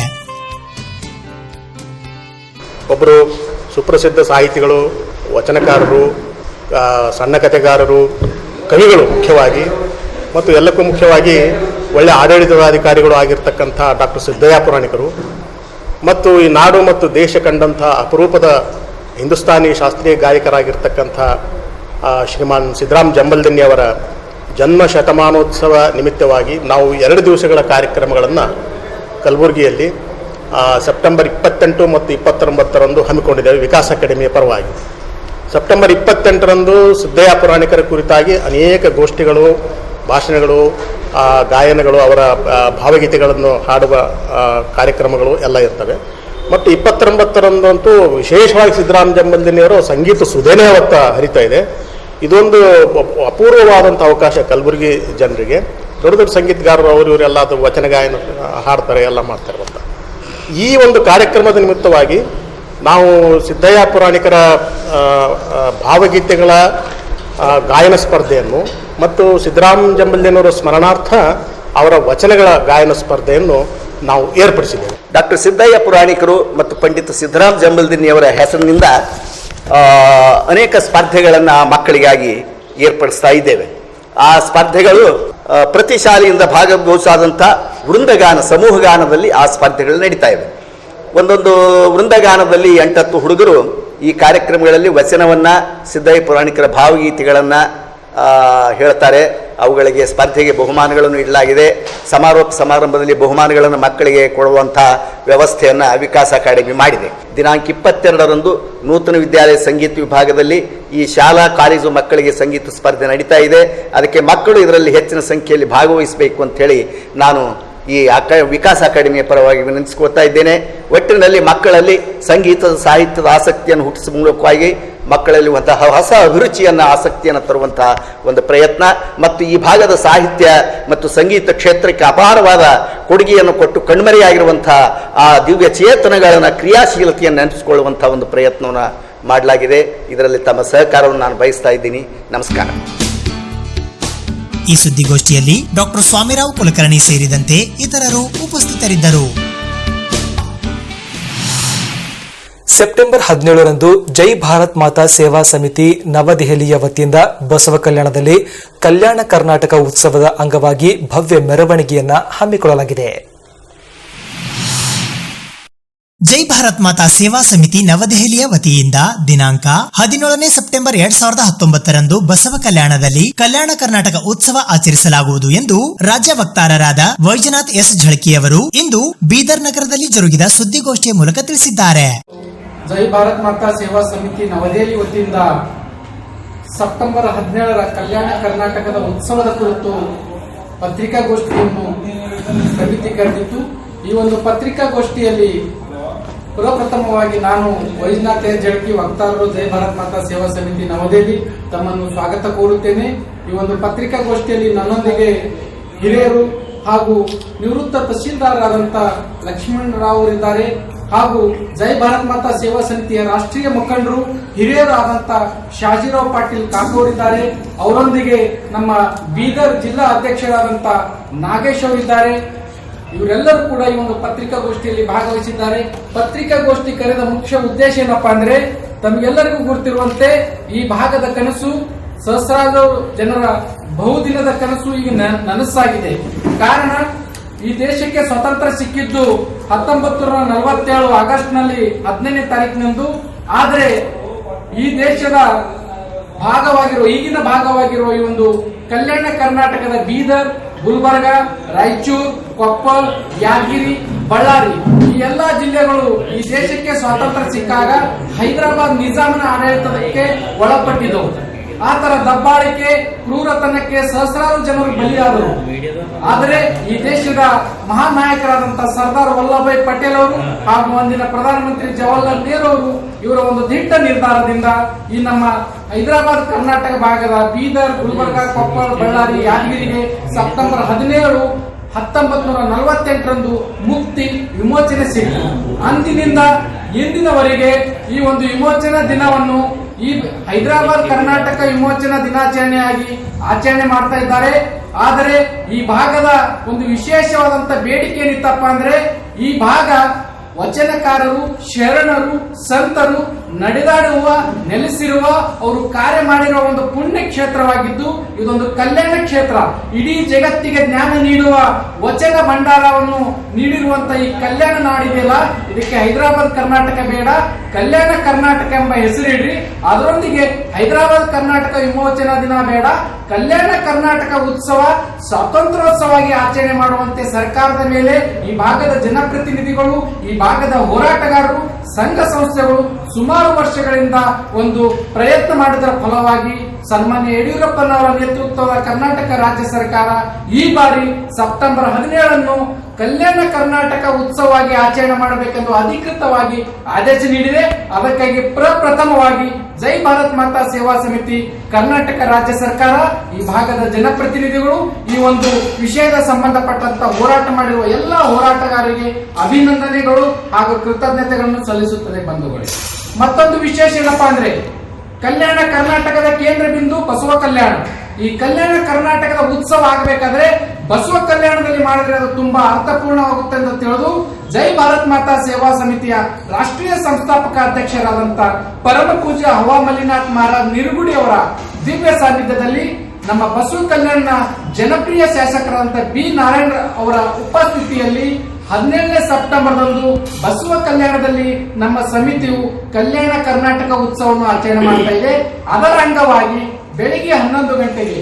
ಒಬ್ಬರು ಸುಪ್ರಸಿದ್ಧ ಸಾಹಿತಿಗಳು, ವಚನಕಾರರು, ಸಣ್ಣ ಕಥೆಗಾರರು, ಕವಿಗಳು ಮುಖ್ಯವಾಗಿ, ಮತ್ತು ಎಲ್ಲಕ್ಕೂ ಮುಖ್ಯವಾಗಿ ಒಳ್ಳೆಯ ಆಡಳಿತಾಧಿಕಾರಿಗಳು ಆಗಿರ್ತಕ್ಕಂಥ ಡಾಕ್ಟರ್ ಸಿದ್ದಯ್ಯ ಪುರಾಣಿಕರು ಮತ್ತು ಈ ನಾಡು ಮತ್ತು ದೇಶ ಕಂಡಂಥ ಅಪರೂಪದ ಹಿಂದೂಸ್ತಾನಿ ಶಾಸ್ತ್ರೀಯ ಗಾಯಕರಾಗಿರ್ತಕ್ಕಂಥ ಶ್ರೀಮಾನ್ ಸಿದ್ದರಾಮ್ ಜಂಬಲ್ದಿನ್ನಿಯವರ ಜನ್ಮ ಶತಮಾನೋತ್ಸವ ನಿಮಿತ್ತವಾಗಿ ನಾವು 2 ದಿವಸಗಳ ಕಾರ್ಯಕ್ರಮಗಳನ್ನು ಕಲಬುರಗಿಯಲ್ಲಿ ಸೆಪ್ಟೆಂಬರ್ 28 ಮತ್ತು 29ರಂದು ಹಮ್ಮಿಕೊಂಡಿದ್ದೇವೆ ವಿಕಾಸ ಅಕಾಡೆಮಿಯ ಪರವಾಗಿ. ಸೆಪ್ಟೆಂಬರ್ 28ರಂದು ಸಿದ್ದಯ್ಯ ಪುರಾಣಿಕರ ಕುರಿತಾಗಿ ಅನೇಕ ಗೋಷ್ಠಿಗಳು, ಭಾಷಣಗಳು, ಗಾಯನಗಳು, ಅವರ ಭಾವಗೀತೆಗಳನ್ನು ಹಾಡುವ ಕಾರ್ಯಕ್ರಮಗಳು ಎಲ್ಲ ಇರ್ತವೆ. ಮತ್ತು 29ರಂದಂತೂ ವಿಶೇಷವಾಗಿ ಸಿದ್ದರಾಮ ಜಂಬಲ್ದಿನ್ನಿಯವರು ಸಂಗೀತ ಸುಧೇನೇ ಅವತ್ತ ಹರಿತಾ ಇದೆ. ಇದೊಂದು ಅಪೂರ್ವವಾದಂಥ ಅವಕಾಶ ಕಲಬುರಗಿ ಜನರಿಗೆ. ದೊಡ್ಡ ದೊಡ್ಡ ಸಂಗೀತಗಾರರು ಇವರೆಲ್ಲ ಅದು ವಚನ ಗಾಯನ ಹಾಡ್ತಾರೆ, ಎಲ್ಲ ಮಾಡ್ತಾರೆ ಅಂತ. ಈ ಒಂದು ಕಾರ್ಯಕ್ರಮದ ನಿಮಿತ್ತವಾಗಿ ನಾವು ಸಿದ್ದಯ್ಯ ಪುರಾಣಿಕರ ಭಾವಗೀತೆಗಳ ಗಾಯನ ಸ್ಪರ್ಧೆಯನ್ನು ಮತ್ತು ಸಿದ್ದರಾಮ ಜಂಬಲ್ದಿನ್ನಿಯವರ ಸ್ಮರಣಾರ್ಥ ಅವರ ವಚನಗಳ ಗಾಯನ ಸ್ಪರ್ಧೆಯನ್ನು ನಾವು ಏರ್ಪಡಿಸಿದ್ದೇವೆ. ಡಾಕ್ಟರ್ ಸಿದ್ದಯ್ಯ ಪುರಾಣಿಕರು ಮತ್ತು ಪಂಡಿತ ಸಿದ್ದರಾಮ ಜಂಬಲ್ದಿನ್ನಿಯವರ ಹೆಸರಿನಿಂದ ಅನೇಕ ಸ್ಪರ್ಧೆಗಳನ್ನು ಮಕ್ಕಳಿಗಾಗಿ ಏರ್ಪಡಿಸ್ತಾ ಇದ್ದೇವೆ. ಆ ಸ್ಪರ್ಧೆಗಳು ಪ್ರತಿ ಶಾಲೆಯಿಂದ ಭಾಗವಹಿಸಾದಂಥ ವೃಂದಗಾನ, ಸಮೂಹಗಾನದಲ್ಲಿ ಆ ಸ್ಪರ್ಧೆಗಳು ನಡೀತಾ ಇವೆ. ಒಂದೊಂದು ವೃಂದಗಾನದಲ್ಲಿ 8-10 ಹುಡುಗರು ಈ ಕಾರ್ಯಕ್ರಮಗಳಲ್ಲಿ ವಚನವನ್ನು, ಸಿದ್ದಯ್ಯ ಪುರಾಣಿಕರ ಭಾವಗೀತೆಗಳನ್ನು ಹೇಳ್ತಾರೆ. ಅವುಗಳಿಗೆ ಸ್ಪರ್ಧೆಗೆ ಬಹುಮಾನಗಳನ್ನು ಇಡಲಾಗಿದೆ. ಸಮಾರೋಪ ಸಮಾರಂಭದಲ್ಲಿ ಬಹುಮಾನಗಳನ್ನು ಮಕ್ಕಳಿಗೆ ಕೊಡುವಂಥ ವ್ಯವಸ್ಥೆಯನ್ನು ವಿಕಾಸ ಅಕಾಡೆಮಿ ಮಾಡಿದೆ. ದಿನಾಂಕ 22ರಂದು ನೂತನ ವಿದ್ಯಾಲಯ ಸಂಗೀತ ವಿಭಾಗದಲ್ಲಿ ಈ ಶಾಲಾ ಕಾಲೇಜು ಮಕ್ಕಳಿಗೆ ಸಂಗೀತ ಸ್ಪರ್ಧೆ ನಡೀತಾ ಇದೆ. ಅದಕ್ಕೆ ಮಕ್ಕಳು ಇದರಲ್ಲಿ ಹೆಚ್ಚಿನ ಸಂಖ್ಯೆಯಲ್ಲಿ ಭಾಗವಹಿಸಬೇಕು ಅಂಥೇಳಿ ನಾನು ಈ ವಿಕಾಸ ಅಕಾಡೆಮಿಯ ಪರವಾಗಿ ವಿನಂತಿಸಿಕೊಳ್ತಾ ಇದ್ದೇನೆ. ಒಟ್ಟಿನಲ್ಲಿ ಮಕ್ಕಳಲ್ಲಿ ಸಂಗೀತದ, ಸಾಹಿತ್ಯದ ಆಸಕ್ತಿಯನ್ನು ಹುಟ್ಟಿಸುವ ಮೂಲಕವಾಗಿ ಮಕ್ಕಳಲ್ಲಿ ಹೊಸ ಅಭಿರುಚಿಯನ್ನು, ಆಸಕ್ತಿಯನ್ನು ತರುವಂತಹ ಒಂದು ಪ್ರಯತ್ನ ಮತ್ತು ಈ ಭಾಗದ ಸಾಹಿತ್ಯ ಮತ್ತು ಸಂಗೀತ ಕ್ಷೇತ್ರಕ್ಕೆ ಅಪಾರವಾದ ಕೊಡುಗೆಯನ್ನು ಕೊಟ್ಟು ಕಣ್ಮರೆಯಾಗಿರುವಂತಹ ಆ ದಿವ್ಯ ಚೇತನಗಳನ್ನು, ಕ್ರಿಯಾಶೀಲತೆಯನ್ನು ನೆನಪಿಸಿಕೊಳ್ಳುವಂಥ ಒಂದು ಪ್ರಯತ್ನವನ್ನು ಮಾಡಲಾಗಿದೆ. ಇದರಲ್ಲಿ ತಮ್ಮ ಸಹಕಾರವನ್ನು ನಾನು ಬಯಸ್ತಾ ಇದ್ದೀನಿ. ನಮಸ್ಕಾರ. ಈ ಸುದ್ದಿಗೋಷ್ಠಿಯಲ್ಲಿ ಡಾಕ್ಟರ್ ಸ್ವಾಮಿರಾವ್ ಕುಲಕರ್ಣಿ ಸೇರಿದಂತೆ ಇತರರು ಉಪಸ್ಥಿತರಿದ್ದರು. ಸೆಪ್ಟೆಂಬರ್ 17ರಂದು ಜೈ ಭಾರತ್ ಮಾತಾ ಸೇವಾ ಸಮಿತಿ ನವದೆಹಲಿಯ ವತಿಯಿಂದ ಬಸವ ಕಲ್ಯಾಣದಲ್ಲಿ ಕಲ್ಯಾಣ ಕರ್ನಾಟಕ ಉತ್ಸವದ ಅಂಗವಾಗಿ ಭವ್ಯ ಮೆರವಣಿಗೆಯನ್ನು ಹಮ್ಮಿಕೊಳ್ಳಲಾಗಿದೆ. ಜೈ ಭಾರತ್ ಮಾತಾ ಸೇವಾ ಸಮಿತಿ ನವದೆಹಲಿಯ ವತಿಯಿಂದ ದಿನಾಂಕ 17ನೇ ಸೆಪ್ಟೆಂಬರ್ 2019ರಂದು ಬಸವ ಕಲ್ಯಾಣದಲ್ಲಿ ಕಲ್ಯಾಣ ಕರ್ನಾಟಕ ಉತ್ಸವ ಆಚರಿಸಲಾಗುವುದು ಎಂದು ರಾಜ್ಯ ವಕ್ತಾರರಾದ ವೈಜನಾಥ್ ಎಸ್ ಝಳಕಿಯವರು ಇಂದು ಬೀದರ್ ನಗರದಲ್ಲಿ ಜರುಗಿದ ಸುದ್ದಿಗೋಷ್ಠಿಯ ಮೂಲಕ ತಿಳಿಸಿದ್ದಾರೆ. ಜೈ ಭಾರತ್ ಮಾತಾ ಸೇವಾ ಸಮಿತಿ ನವದೆಹಲಿ ವತಿಯಿಂದ ಸೆಪ್ಟೆಂಬರ್ 17ರ ಕಲ್ಯಾಣ ಕರ್ನಾಟಕದ ಉತ್ಸವದ ಕುರಿತು ಪತ್ರಿಕಾಗೋಷ್ಠಿಯನ್ನು ಸಮಿತಿ ಕರೆದಿತ್ತು. ಈ ಒಂದು ಪತ್ರಿಕಾಗೋಷ್ಠಿಯಲ್ಲಿ ಪ್ರಪ್ರಥಮವಾಗಿ ನಾನು ವೈಜನಾಥ್ ಎಸ್ ಝಳಕಿ, ವಕ್ತಾರರು, ಜೈ ಭಾರತ್ ಮಾತಾ ಸೇವಾ ಸಮಿತಿ ನವದೆಹಲಿ, ತಮ್ಮನ್ನು ಸ್ವಾಗತ ಕೋರುತ್ತೇನೆ. ಈ ಒಂದು ಪತ್ರಿಕಾಗೋಷ್ಠಿಯಲ್ಲಿ ನನ್ನೊಂದಿಗೆ ಹಿರಿಯರು ಹಾಗೂ ನಿವೃತ್ತ ತಹಶೀಲ್ದಾರರಾದಂಥ ಲಕ್ಷ್ಮಣರಾವ್ ಅವರಿದ್ದಾರೆ. ಹಾಗೂ ಜೈ ಭಾರತ್ ಮಾತಾ ಸೇವಾ ಸಮಿತಿಯ ರಾಷ್ಟ್ರೀಯ ಮುಖಂಡರು ಹಿರಿಯರಾದಂತ ಶಾಜಿರಾವ್ ಪಾಟೀಲ್ ಕಾಕೋರಿದ್ದಾರೆ. ಅವರೊಂದಿಗೆ ನಮ್ಮ ಬೀದರ್ ಜಿಲ್ಲಾ ಅಧ್ಯಕ್ಷರಾದಂತ ನಾಗೇಶ್ ಅವರಿದ್ದಾರೆ. ಇವರೆಲ್ಲರೂ ಕೂಡ ಈ ಒಂದು ಪತ್ರಿಕಾಗೋಷ್ಠಿಯಲ್ಲಿ ಭಾಗವಹಿಸಿದ್ದಾರೆ. ಪತ್ರಿಕಾಗೋಷ್ಠಿ ಕರೆದ ಮುಖ್ಯ ಉದ್ದೇಶ ಏನಪ್ಪಾ ಅಂದ್ರೆ, ತಮಗೆಲ್ಲರಿಗೂ ಗುರುತಿರುವಂತೆ ಈ ಭಾಗದ ಕನಸು ಸಹಸ್ರಾರು ಜನರ ಬಹುದಿನದ ಕನಸು ಈಗ ನನಸಾಗಿದೆ. ಕಾರಣ, ಈ ದೇಶಕ್ಕೆ ಸ್ವಾತಂತ್ರ್ಯ ಸಿಕ್ಕಿದ್ದು 1947 ಆಗಸ್ಟ್ನಲ್ಲಿ 15ನೇ ತಾರೀಕಿನಂದು. ಆದರೆ ಈ ದೇಶದ ಈಗಿನ ಭಾಗವಾಗಿರುವ ಈ ಒಂದು ಕಲ್ಯಾಣ ಕರ್ನಾಟಕದ ಬೀದರ್, ಗುಲ್ಬರ್ಗ, ರಾಯಚೂರು, ಕೊಪ್ಪಳ, ಯಾದಗಿರಿ, ಬಳ್ಳಾರಿ ಈ ಎಲ್ಲಾ ಜಿಲ್ಲೆಗಳು ಈ ದೇಶಕ್ಕೆ ಸ್ವಾತಂತ್ರ್ಯ ಸಿಕ್ಕಾಗ ಹೈದರಾಬಾದ್ ನಿಜಾಮನ ಆಡಳಿತಕ್ಕೆ ಒಳಪಟ್ಟಿದ್ದವು. ಆ ತರ ದಬ್ಬಾಳಿಕೆ, ಕ್ರೂರತನಕ್ಕೆ ಸಹಸ್ರಾರು ಜನರು ಬಲಿಯಾದರು. ಆದರೆ ಈ ದೇಶದ ಮಹಾನ್ ನಾಯಕರಾದಂತಹ ಸರ್ದಾರ್ ವಲ್ಲಭಭಾಯ್ ಪಟೇಲ್ ಅವರು ಹಾಗೂ ಅಂದಿನ ಪ್ರಧಾನಮಂತ್ರಿ ಜವಾಹರ್ಲಾಲ್ ನೆಹರು ಅವರು ಇವರ ಒಂದು ದಿಟ್ಟ ನಿರ್ಧಾರದಿಂದ ಈ ನಮ್ಮ ಹೈದರಾಬಾದ್ ಕರ್ನಾಟಕ ಭಾಗದ ಬೀದರ್, ಗುಲ್ಬರ್ಗ, ಕೊಪ್ಪಳ, ಬಳ್ಳಾರಿ, ಯಾದಗಿರಿಗೆ ಸೆಪ್ಟೆಂಬರ್ 17, 1948ರಂದು ಮುಕ್ತಿ ವಿಮೋಚನೆ ಸಿಕ್ಕಿತು. ಅಂದಿನಿಂದ ಇಂದಿನವರೆಗೆ ಈ ಒಂದು ವಿಮೋಚನಾ ದಿನವನ್ನು ಈ ಹೈದರಾಬಾದ್ ಕರ್ನಾಟಕ ವಿಮೋಚನಾ ದಿನಾಚರಣೆಯಾಗಿ ಆಚರಣೆ ಮಾಡ್ತಾ ಇದ್ದಾರೆ. ಆದರೆ ಈ ಭಾಗದ ಒಂದು ವಿಶೇಷವಾದಂತ ಬೇಡಿಕೆ ಏನಿತ್ತಪ್ಪ ಅಂದ್ರೆ, ಈ ಭಾಗ ವಚನಕಾರರು, ಶರಣರು, ಸಂತರು ನಡೆದಾಡುವ, ನೆಲೆಸಿರುವ, ಅವರು ಕಾರ್ಯ ಮಾಡಿರುವ ಒಂದು ಪುಣ್ಯ ಕ್ಷೇತ್ರವಾಗಿದ್ದು ಇದೊಂದು ಕಲ್ಯಾಣ ಕ್ಷೇತ್ರ. ಇಡೀ ಜಗತ್ತಿಗೆ ಜ್ಞಾನ ನೀಡುವ ವಚನ ಭಂಡಾರವನ್ನು ನೀಡಿರುವಂತ ಈ ಕಲ್ಯಾಣ ನಾಡಿದೆಯಲ್ಲ, ಇದಕ್ಕೆ ಹೈದರಾಬಾದ್ ಕರ್ನಾಟಕ ಬೇಡ, ಕಲ್ಯಾಣ ಕರ್ನಾಟಕ ಎಂಬ ಹೆಸರಿಡ್ರಿ. ಅದರೊಂದಿಗೆ ಹೈದರಾಬಾದ್ ಕರ್ನಾಟಕ ವಿಮೋಚನಾ ದಿನ ಬೇಡ, ಕಲ್ಯಾಣ ಕರ್ನಾಟಕ ಉತ್ಸವ ಸ್ವಾತಂತ್ರ್ಯೋತ್ಸವವಾಗಿ ಆಚರಣೆ ಮಾಡುವಂತೆ ಸರ್ಕಾರದ ಮೇಲೆ ಈ ಭಾಗದ ಜನಪ್ರತಿನಿಧಿಗಳು, ಈ ಭಾಗದ ಹೋರಾಟಗಾರರು, ಸಂಘ ಸಂಸ್ಥೆಗಳು ಸುಮಾರು ವರ್ಷಗಳಿಂದ ಒಂದು ಪ್ರಯತ್ನ ಮಾಡಿದರ ಫಲವಾಗಿ ಸನ್ಮಾನ್ಯ ಯಡಿಯೂರಪ್ಪನವರ ನೇತೃತ್ವದ ಕರ್ನಾಟಕ ರಾಜ್ಯ ಸರ್ಕಾರ ಈ ಬಾರಿ ಸೆಪ್ಟೆಂಬರ್ 17 ಕಲ್ಯಾಣ ಕರ್ನಾಟಕ ಉತ್ಸವವಾಗಿ ಆಚರಣೆ ಮಾಡಬೇಕೆಂದು ಅಧಿಕೃತವಾಗಿ ಆದೇಶ ನೀಡಿದೆ. ಅದಕ್ಕಾಗಿ ಪ್ರಪ್ರಥಮವಾಗಿ ಜೈ ಭಾರತ್ ಮಾತಾ ಸೇವಾ ಸಮಿತಿ, ಕರ್ನಾಟಕ ರಾಜ್ಯ ಸರ್ಕಾರ, ಈ ಭಾಗದ ಜನಪ್ರತಿನಿಧಿಗಳು ಈ ಒಂದು ವಿಷಯದ ಸಂಬಂಧಪಟ್ಟಂತ ಹೋರಾಟ ಮಾಡಿರುವ ಎಲ್ಲ ಹೋರಾಟಗಾರರಿಗೆ ಅಭಿನಂದನೆಗಳು ಹಾಗೂ ಕೃತಜ್ಞತೆಗಳನ್ನು ಸಲ್ಲಿಸುತ್ತದೆ ಬಂಧುಗಳೇ. ಮತ್ತೊಂದು ವಿಶೇಷ ಏನಪ್ಪಾ ಅಂದ್ರೆ, ಕಲ್ಯಾಣ ಕರ್ನಾಟಕದ ಕೇಂದ್ರ ಬಿಂದು ಬಸವ ಕಲ್ಯಾಣ. ಈ ಕಲ್ಯಾಣ ಕರ್ನಾಟಕದ ಉತ್ಸವ ಆಗಬೇಕಾದ್ರೆ ಬಸವ ಕಲ್ಯಾಣದಲ್ಲಿ ಮಾಡಿದ್ರೆ ಅದು ತುಂಬಾ ಅರ್ಥಪೂರ್ಣವಾಗುತ್ತೆ ಅಂತ ತಿಳಿದು ಜೈ ಭಾರತ್ ಮಾತಾ ಸೇವಾ ಸಮಿತಿಯ ರಾಷ್ಟ್ರೀಯ ಸಂಸ್ಥಾಪಕ ಅಧ್ಯಕ್ಷರಾದಂತ ಪರಮ ಪೂಜ್ಯ ಹವಾ ಮಲ್ಲಿನಾಥ್ ಮಹಾರಾಜ್ ನಿರುಗುಡಿ ಅವರ ದಿವ್ಯ ಸಾನ್ನಿಧ್ಯದಲ್ಲಿ ನಮ್ಮ ಬಸವ ಕಲ್ಯಾಣ ಜನಪ್ರಿಯ ಶಾಸಕರಾದಂತ ಬಿ ನಾರಾಯಣ ಅವರ ಉಪಸ್ಥಿತಿಯಲ್ಲಿ 17ನೇ ಸೆಪ್ಟೆಂಬರ್ದಂದು ಬಸವ ಕಲ್ಯಾಣದಲ್ಲಿ ನಮ್ಮ ಸಮಿತಿಯು ಕಲ್ಯಾಣ ಕರ್ನಾಟಕ ಉತ್ಸವವನ್ನು ಆಚರಣೆ ಮಾಡ್ತಾ ಇದೆ. ಅದರ ಅಂಗವಾಗಿ ಬೆಳಿಗ್ಗೆ 11 ಗಂಟೆಗೆ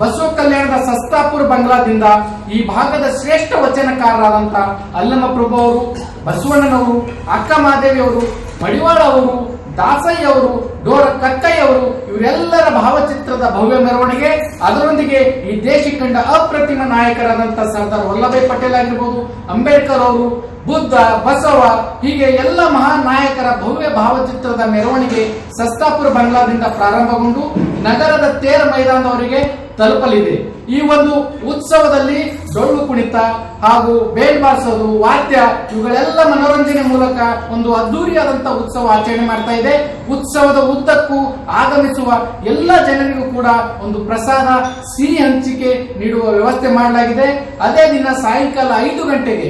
ಬಸವ ಕಲ್ಯಾಣದ ಸಸ್ತಾಪುರ ಬಂಗ್ಲಾದಿಂದ ಈ ಭಾಗದ ಶ್ರೇಷ್ಠ ವಚನಕಾರರಾದಂತ ಅಲ್ಲಮ ಪ್ರಭು ಅವರು, ಬಸವಣ್ಣನವರು, ಅಕ್ಕ ಮಾದೇವಿ ಅವರು, ಮಡಿವಾಳ ಅವರು, ದಾಸಯ್ಯ ಅವರು, ಡೋರ ಕಕ್ಕಯ್ಯ ಅವರು, ಇವರೆಲ್ಲರ ಭಾವಚಿತ್ರದ ಭವ್ಯ ಮೆರವಣಿಗೆ, ಅದರೊಂದಿಗೆ ಈ ದೇಶ ಕಂಡ ಅಪ್ರತಿಮ ನಾಯಕರಾದಂತ ಸರ್ದಾರ್ ವಲ್ಲಭಾಯ್ ಪಟೇಲ್ ಆಗಿರ್ಬೋದು, ಅಂಬೇಡ್ಕರ್ ಅವರು, ಬುದ್ಧ, ಬಸವ, ಹೀಗೆ ಎಲ್ಲ ಮಹಾನ್ ನಾಯಕರ ಭವ್ಯ ಭಾವಚಿತ್ರದ ಮೆರವಣಿಗೆ ಸಸ್ತಾಪುರ ಬಂಗ್ಲಾದಿಂದ ಪ್ರಾರಂಭಗೊಂಡು ನಗರದ ತೇರ್ ಮೈದಾನದವರೆಗೆ ತಲುಪಲಿದೆ. ಈ ಒಂದು ಉತ್ಸವದಲ್ಲಿ ಡೊಳ್ಳು ಕುಣಿತ ಹಾಗೂ ಬೇಲ್ ಬಾರಿಸೋದು, ವಾದ್ಯ, ಇವುಗಳೆಲ್ಲ ಮನೋರಂಜನೆ ಮೂಲಕ ಒಂದು ಅದ್ದೂರಿಯಾದಂತಹ ಉತ್ಸವ ಆಚರಣೆ ಮಾಡ್ತಾ ಇದೆ. ಉತ್ಸವದ ಉದ್ದಕ್ಕೂ ಆಗಮಿಸುವ ಎಲ್ಲ ಜನರಿಗೂ ಕೂಡ ಒಂದು ಪ್ರಸಾದ, ಸಿಹಿ ಹಂಚಿಕೆ ನೀಡುವ ವ್ಯವಸ್ಥೆ ಮಾಡಲಾಗಿದೆ. ಅದೇ ದಿನ ಸಾಯಂಕಾಲ 5 ಗಂಟೆಗೆ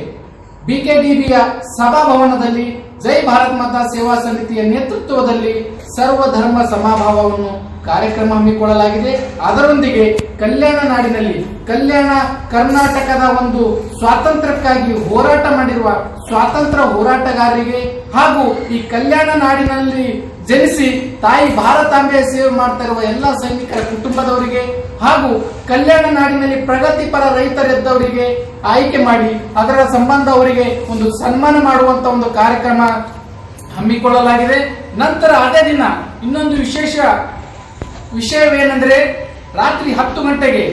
ಬಿಕೆಡಿಬಿಯ ಸಭಾಭವನದಲ್ಲಿ ಜೈ ಭಾರತ್ ಮಾತಾ ಸೇವಾ ಸಮಿತಿಯ ನೇತೃತ್ವದಲ್ಲಿ ಸರ್ವಧರ್ಮ ಸಮಾಭಾವವನ್ನು ಕಾರ್ಯಕ್ರಮ ಹಮ್ಮಿಕೊಳ್ಳಲಾಗಿದೆ. ಅದರೊಂದಿಗೆ ಕಲ್ಯಾಣ ನಾಡಿನಲ್ಲಿ ಕಲ್ಯಾಣ ಕರ್ನಾಟಕದ ಒಂದು ಸ್ವಾತಂತ್ರ್ಯಕ್ಕಾಗಿ ಹೋರಾಟ ಮಾಡಿರುವ ಸ್ವಾತಂತ್ರ್ಯ ಹೋರಾಟಗಾರರಿಗೆ ಹಾಗೂ ಈ ಕಲ್ಯಾಣ ನಾಡಿನಲ್ಲಿ ಜನಿಸಿ ತಾಯಿ ಭಾರತಾಂಬೆಯ ಸೇವೆ ಮಾಡ್ತಾ ಇರುವ ಎಲ್ಲ ಸೈನಿಕರ ಕುಟುಂಬದವರಿಗೆ ಹಾಗೂ ಕಲ್ಯಾಣ ನಾಡಿನಲ್ಲಿ ಪ್ರಗತಿಪರ ರೈತರೆದ್ದವರಿಗೆ ಆಯ್ಕೆ ಮಾಡಿ ಅದರ ಸಂಬಂಧ ಅವರಿಗೆ ಒಂದು ಸನ್ಮಾನ ಮಾಡುವಂತ ಒಂದು ಕಾರ್ಯಕ್ರಮ ಹಮ್ಮಿಕೊಳ್ಳಲಾಗಿದೆ. ನಂತರ ಅದೇ ದಿನ ಇನ್ನೊಂದು ವಿಷಯವೇನೆಂದರೆ, ರಾತ್ರಿ 10 ಗಂಟೆಗೆ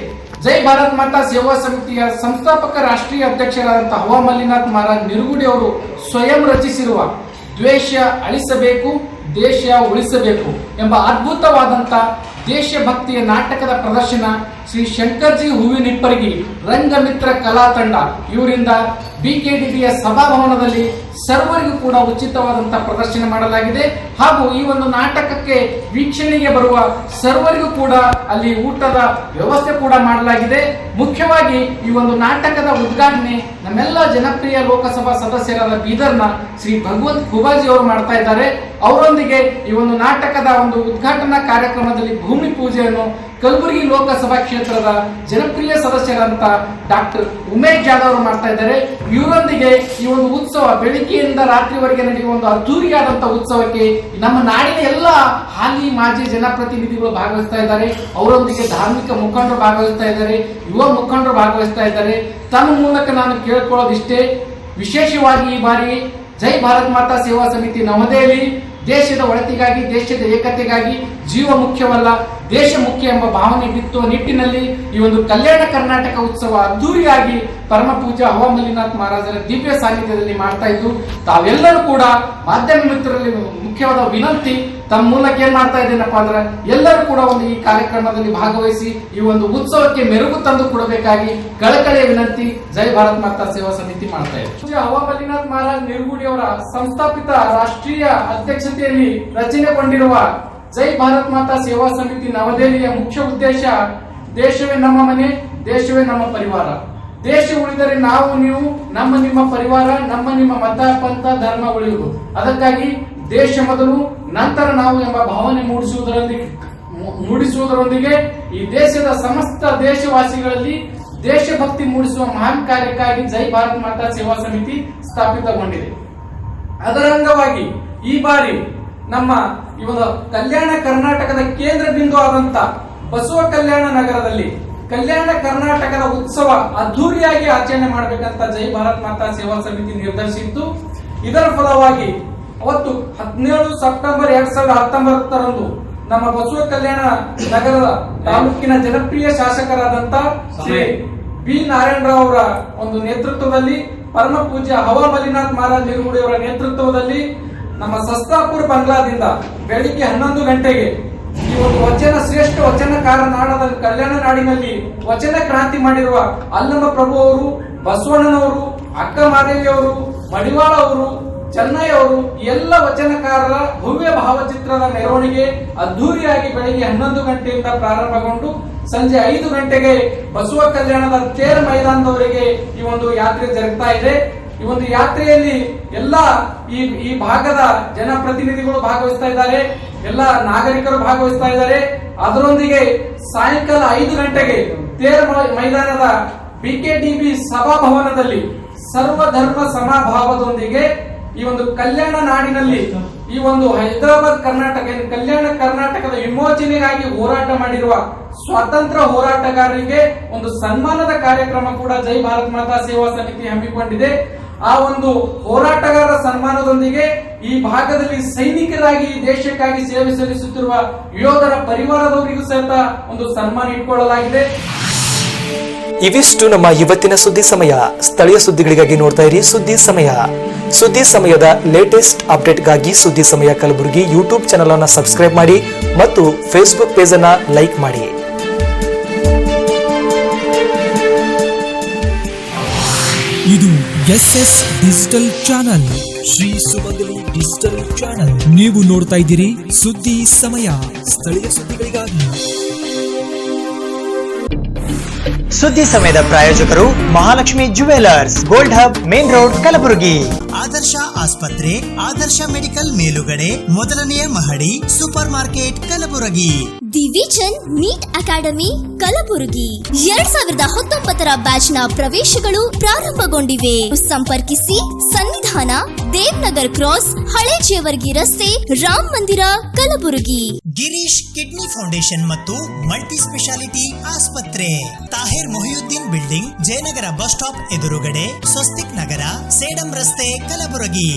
ಜೈ ಭಾರತ್ ಮಾತಾ ಸೇವಾ ಸಮಿತಿಯ ಸಂಸ್ಥಾಪಕ ರಾಷ್ಟ್ರೀಯ ಅಧ್ಯಕ್ಷರಾದಂತಹ ಹವಾ ಮಲ್ಲಿನಾಥ್ ಮಹಾರಾಜ್ ನಿರುಗುಡಿ ಅವರು ಸ್ವಯಂ ರಚಿಸಿರುವ ದ್ವೇಷ ಅಳಿಸಬೇಕು, ದೇಶ ಉಳಿಸಬೇಕು ಎಂಬ ಅದ್ಭುತವಾದಂಥ ದೇಶಭಕ್ತಿಯ ನಾಟಕದ ಪ್ರದರ್ಶನ ಶ್ರೀ ಶಂಕರ್ಜಿ ಹೂವಿನಿಪ್ಪರಿಗೆ ರಂಗಮಿತ್ರ ಕಲಾ ತಂಡ ಇವರಿಂದ BKDBಯ ಸಭಾಭವನದಲ್ಲಿ ಸರ್ವರಿಗೂ ಕೂಡ ಉಚಿತವಾದಂತಹ ಪ್ರದರ್ಶನ ಮಾಡಲಾಗಿದೆ. ಹಾಗೂ ಈ ಒಂದು ನಾಟಕಕ್ಕೆ ವೀಕ್ಷಣೆಗೆ ಬರುವ ಸರ್ವರಿಗೂ ಕೂಡ ಅಲ್ಲಿ ಊಟದ ವ್ಯವಸ್ಥೆ ಕೂಡ ಮಾಡಲಾಗಿದೆ. ಮುಖ್ಯವಾಗಿ ಈ ಒಂದು ನಾಟಕದ ಉದ್ಘಾಟನೆ ನಮ್ಮೆಲ್ಲ ಜನಪ್ರಿಯ ಲೋಕಸಭಾ ಸದಸ್ಯರಾದ ಬೀದರ್ನ ಶ್ರೀ ಭಗವಂತ್ ಖುಬಾಜಿ ಅವರು ಮಾಡ್ತಾ ಇದ್ದಾರೆ. ಅವರೊಂದಿಗೆ ಈ ಒಂದು ನಾಟಕದ ಒಂದು ಉದ್ಘಾಟನಾ ಕಾರ್ಯಕ್ರಮದಲ್ಲಿ ಭೂಮಿ ಪೂಜೆಯನ್ನು ಕಲಬುರಗಿ ಲೋಕಸಭಾ ಕ್ಷೇತ್ರದ ಜನಪ್ರಿಯ ಸದಸ್ಯರಂತ ಡಾಕ್ಟರ್ ಉಮೇಶ್ ಜಾಧವ್ ಅವರು ಮಾಡ್ತಾ ಇದ್ದಾರೆ. ಇವರೊಂದಿಗೆ ಈ ಒಂದು ಉತ್ಸವ ಬೆಳಿಗ್ಗೆಯಿಂದ ರಾತ್ರಿವರೆಗೆ ನಡೆಯುವ ಒಂದು ಅದ್ದೂರಿಯಾದಂತಹ ಉತ್ಸವಕ್ಕೆ ನಮ್ಮ ನಾಡಿನ ಎಲ್ಲ ಹಾಲಿ ಮಾಜಿ ಜನಪ್ರತಿನಿಧಿಗಳು ಭಾಗವಹಿಸ್ತಾ ಇದ್ದಾರೆ. ಅವರೊಂದಿಗೆ ಧಾರ್ಮಿಕ ಮುಖಂಡರು ಭಾಗವಹಿಸ್ತಾ ಇದ್ದಾರೆ, ಯುವ ಮುಖಂಡರು ಭಾಗವಹಿಸ್ತಾ ಇದ್ದಾರೆ. ತಮ್ಮ ಮೂಲಕ ನಾನು ಕೇಳ್ಕೊಳ್ಳೋದಿಷ್ಟೇ, ವಿಶೇಷವಾಗಿ ಈ ಬಾರಿ ಜೈ ಭಾರತ್ ಮಾತಾ ಸೇವಾ ಸಮಿತಿ ನವದೆಹಲಿ ದೇಶದ ಒಳತಿಗಾಗಿ, ದೇಶದ ಏಕತೆಗಾಗಿ ಜೀವ ಮುಖ್ಯವಲ್ಲ ದೇಶ ಮುಖ್ಯ ಎಂಬ ಭಾವನೆ ಬಿತ್ತುವ ನಿಟ್ಟಿನಲ್ಲಿ ಈ ಒಂದು ಕಲ್ಯಾಣ ಕರ್ನಾಟಕ ಉತ್ಸವ ಅದ್ದೂರಿಯಾಗಿ ಪರಮ ಪೂಜ್ಯ ಹವಾಮಲ್ಲಿನಾಥ್ ಮಹಾರಾಜರ ದಿವ್ಯ ಸಾನ್ನಿಧ್ಯದಲ್ಲಿ ಮಾಡ್ತಾ ಇದ್ದು, ತಾವೆಲ್ಲರೂ ಕೂಡ ಮಾಧ್ಯಮ ಮಿತ್ರರಲ್ಲಿ ಮುಖ್ಯವಾದ ವಿನಂತಿ, ತಮ್ಮ ಮೂಲಕ ಏನ್ ಮಾಡ್ತಾ ಇದ್ದೇನಪ್ಪ ಅಂದ್ರೆ ಎಲ್ಲರೂ ಕೂಡ ಒಂದು ಈ ಕಾರ್ಯಕ್ರಮದಲ್ಲಿ ಭಾಗವಹಿಸಿ ಈ ಒಂದು ಉತ್ಸವಕ್ಕೆ ಮೆರುಗು ತಂದು ಕೊಡಬೇಕಾಗಿ ಕಳಕಳಿಯ ವಿನಂತಿ ಜೈ ಭಾರತ್ ಮಾತಾ ಸೇವಾ ಸಮಿತಿ ಮಾಡ್ತಾ ಇದೆ. ಪೂಜ್ಯ ಹವಾಮಲ್ಲಿನಾಥ್ ಮಹಾರಾಜ್ ನಿರ್ಗುಡಿ ಅವರ ಸಂಸ್ಥಾಪಿತ ರಾಷ್ಟ್ರೀಯ ಅಧ್ಯಕ್ಷತೆಯಲ್ಲಿ ರಚನೆಗೊಂಡಿರುವ ಜೈ ಭಾರತ್ ಮಾತಾ ಸೇವಾ ಸಮಿತಿ ನವದೆಹಲಿಯ ಮುಖ್ಯ ಉದ್ದೇಶ ದೇಶವೇ ನಮ್ಮ ಮನೆ, ದೇಶವೇ ನಮ್ಮ ಪರಿವಾರ. ದೇಶ ಉಳಿದರೆ ನಾವು ನೀವು, ನಮ್ಮ ನಿಮ್ಮ ಪರಿವಾರ, ನಮ್ಮ ನಿಮ್ಮ ಮತ ಪಂಥ ಧರ್ಮ ಉಳಿಯುವುದು. ಅದಕ್ಕಾಗಿ ದೇಶ ಮೊದಲು ನಂತರ ನಾವು ಎಂಬ ಭಾವನೆ ಮೂಡಿಸುವುದರೊಂದಿಗೆ ಈ ದೇಶದ ಸಮಸ್ತ ದೇಶವಾಸಿಗಳಲ್ಲಿ ದೇಶಭಕ್ತಿ ಮೂಡಿಸುವ ಮಹಾನ್ ಕಾರ್ಯಕ್ಕಾಗಿ ಜೈ ಭಾರತ್ ಮಾತಾ ಸೇವಾ ಸಮಿತಿ ಸ್ಥಾಪಿತಗೊಂಡಿದೆ. ಅದರ ಅಂಗವಾಗಿ ಈ ಬಾರಿ ನಮ್ಮ ಇವರ ಕಲ್ಯಾಣ ಕರ್ನಾಟಕದ ಕೇಂದ್ರ ಬಿಂದು ಆದಂತ ಬಸವ ಕಲ್ಯಾಣ ನಗರದಲ್ಲಿ ಕಲ್ಯಾಣ ಕರ್ನಾಟಕದ ಉತ್ಸವ ಅದ್ದೂರಿಯಾಗಿ ಆಚರಣೆ ಮಾಡಬೇಕಂತ ಜೈ ಭಾರತ್ ಮಾತಾ ಸೇವಾ ಸಮಿತಿ ನಿರ್ಧರಿಸಿತ್ತು. ಇದರ ಫಲವಾಗಿ ಅವತ್ತು 17 ಸೆಪ್ಟೆಂಬರ್ 2019 ನಮ್ಮ ಬಸವ ಕಲ್ಯಾಣ ನಗರದ ತಾಲೂಕಿನ ಜನಪ್ರಿಯ ಶಾಸಕರಾದಂತ ಶ್ರೀ ಬಿ ನಾರಾಯಣರಾವ್ ಅವರ ಒಂದು ನೇತೃತ್ವದಲ್ಲಿ, ಪರಮ ಪೂಜ್ಯ ಹವಾಮಲ್ಲಿನಾಥ್ ಮಹಾರಾಜ್ ನಿರ್ಗುಡಿ ಅವರ ನೇತೃತ್ವದಲ್ಲಿ ನಮ್ಮ ಸಸ್ತಾಪುರ ಬಂಗ್ಲಾದಿಂದ ಬೆಳಿಗ್ಗೆ 11 ಗಂಟೆಗೆ ಈ ಒಂದು ವಚನ ಶ್ರೇಷ್ಠ ವಚನಕಾರ ನಾಡದ ಕಲ್ಯಾಣ ನಾಡಿನಲ್ಲಿ ವಚನ ಕ್ರಾಂತಿ ಮಾಡಿರುವ ಅಲ್ಲಮ ಪ್ರಭು ಅವರು, ಬಸವಣ್ಣನವರು, ಅಕ್ಕ ಮಾದೇವಿ ಅವರು, ಮಡಿವಾಳ ಅವರು, ಚೆನ್ನೈ ಅವರು ಎಲ್ಲ ವಚನಕಾರರ ಭವ್ಯ ಭಾವಚಿತ್ರದ ಮೆರವಣಿಗೆ ಅದ್ದೂರಿಯಾಗಿ ಬೆಳಿಗ್ಗೆ 11 ಗಂಟೆಯಿಂದ ಪ್ರಾರಂಭಗೊಂಡು ಸಂಜೆ 5 ಗಂಟೆಗೆ ಬಸವ ಕಲ್ಯಾಣದ ತೇರ್ ಮೈದಾನದವರೆಗೆ ಈ ಒಂದು ಯಾತ್ರೆ ಜರುಗ್ತಾ ಇದೆ. ಈ ಒಂದು ಯಾತ್ರೆಯಲ್ಲಿ ಎಲ್ಲ ಈ ಭಾಗದ ಜನಪ್ರತಿನಿಧಿಗಳು ಭಾಗವಹಿಸ್ತಾ ಇದ್ದಾರೆ, ಎಲ್ಲ ನಾಗರಿಕರು ಭಾಗವಹಿಸ್ತಾ ಇದ್ದಾರೆ. ಅದರೊಂದಿಗೆ ಸಾಯಂಕಾಲ 5 ಗಂಟೆಗೆ ತೇರ್ ಮೈದಾನದ BKDB ಸಭಾಭವನದಲ್ಲಿ ಸರ್ವಧರ್ಮ ಸಮಭಾವದೊಂದಿಗೆ ಈ ಒಂದು ಕಲ್ಯಾಣ ನಾಡಿನಲ್ಲಿ ಈ ಒಂದು ಹೈದರಾಬಾದ್ ಕರ್ನಾಟಕ ಕಲ್ಯಾಣ ಕರ್ನಾಟಕದ ವಿಮೋಚನೆಗಾಗಿ ಹೋರಾಟ ಮಾಡಿರುವ ಸ್ವಾತಂತ್ರ್ಯ ಹೋರಾಟಗಾರರಿಗೆ ಒಂದು ಸನ್ಮಾನದ ಕಾರ್ಯಕ್ರಮ ಕೂಡ ಜೈ ಭಾರತ್ ಮಾತಾ ಸೇವಾ ಸಮಿತಿ ಹಮ್ಮಿಕೊಂಡಿದೆ. ಆ ಒಂದು ಹೋರಾಟಗಾರರ ಸನ್ಮಾನದೊಂದಿಗೆ ಈ ಭಾಗದಲ್ಲಿ ಸೈನಿಕರಾಗಿ ದೇಶಕ್ಕಾಗಿ ಸೇವೆ ಸಲ್ಲಿಸುತ್ತಿರುವ ಯೋಧರ ಪರಿವಾರದವರಿಗೂ ಸಹಿತ ಒಂದು ಸನ್ಮಾನ ಇಟ್ಕೊಳ್ಳಲಾಗಿದೆ. ಇವಿಷ್ಟು ನಮ್ಮ ಇವತ್ತಿನ ಸುದ್ದಿ ಸಮಯ. ಸ್ಥಳೀಯ ಸುದ್ದಿಗಳಿಗಾಗಿ ನೋಡ್ತಾ ಇರಿ ಸುದ್ದಿ ಸಮಯ. ಸುದ್ದಿ ಸಮಯದ ಲೇಟೆಸ್ಟ್ ಅಪ್ಡೇಟ್ಗಾಗಿ ಸುದ್ದಿ ಸಮಯ ಕಲಬುರಗಿ ಯೂಟ್ಯೂಬ್ ಚಾನಲ್ ಅನ್ನು ಸಬ್ಸ್ಕ್ರೈಬ್ ಮಾಡಿ ಮತ್ತು ಫೇಸ್ಬುಕ್ ಪೇಜ್ ಅನ್ನು ಲೈಕ್ ಮಾಡಿ. ಇದು SS ಡಿಜಿಟಲ್ ಚಾನಲ್, ಶ್ರೀ ಸುಮಂಗಲಿ ಡಿಜಿಟಲ್ ಚಾನಲ್. ನೀವು ನೋಡ್ತಾ ಇದ್ದೀರಿ ಸುದ್ದಿ ಸಮಯ, ಸ್ಥಳೀಯ ಸುದ್ದಿಗಳಿಗಾಗಿ. ಸುದ್ದಿ ಸಮಯದ ಪ್ರಾಯೋಜಕರು Mahalakshmi jewellers, gold hub, main road, Kalaburagi. Adarsh ಆಸ್ಪತ್ರೆ, ಆದರ್ಶ ಮೆಡಿಕಲ್ ಮೇಲುಗಡೆ, ಮೊದಲನೆಯ ಮಹಡಿ, super market, Kalaburagi. The vision NEET academy Kalaburagi 2019 ಬ್ಯಾಚ್ನ ಪ್ರವೇಶಗಳು ಪ್ರಾರಂಭಗೊಂಡಿವೆ. ಸಂಪರ್ಕಿಸಿ ಸನ್ನಿಧಾನ, ದೇವ್ನಗರ್ ಕ್ರಾಸ್, ಹಳೆ ಜೇವರ್ಗಿ ರಸ್ತೆ, ರಾಮ್ ಮಂದಿರ, ಕಲಬುರಗಿ. ಗಿರೀಶ್ ಕಿಡ್ನಿ ಫೌಂಡೇಶನ್ ಮತ್ತು ಮಲ್ಟಿ ಸ್ಪೆಷಾಲಿಟಿ ಆಸ್ಪತ್ರೆ, Tahir Mohiuddin building, Jayanagar bus stop ಎದುರುಗಡೆ, ಸ್ವಸ್ತಿಕ್ ನಗರ, ಸೇಡಂ ರಸ್ತೆ, ಕಲಬುರಗಿ.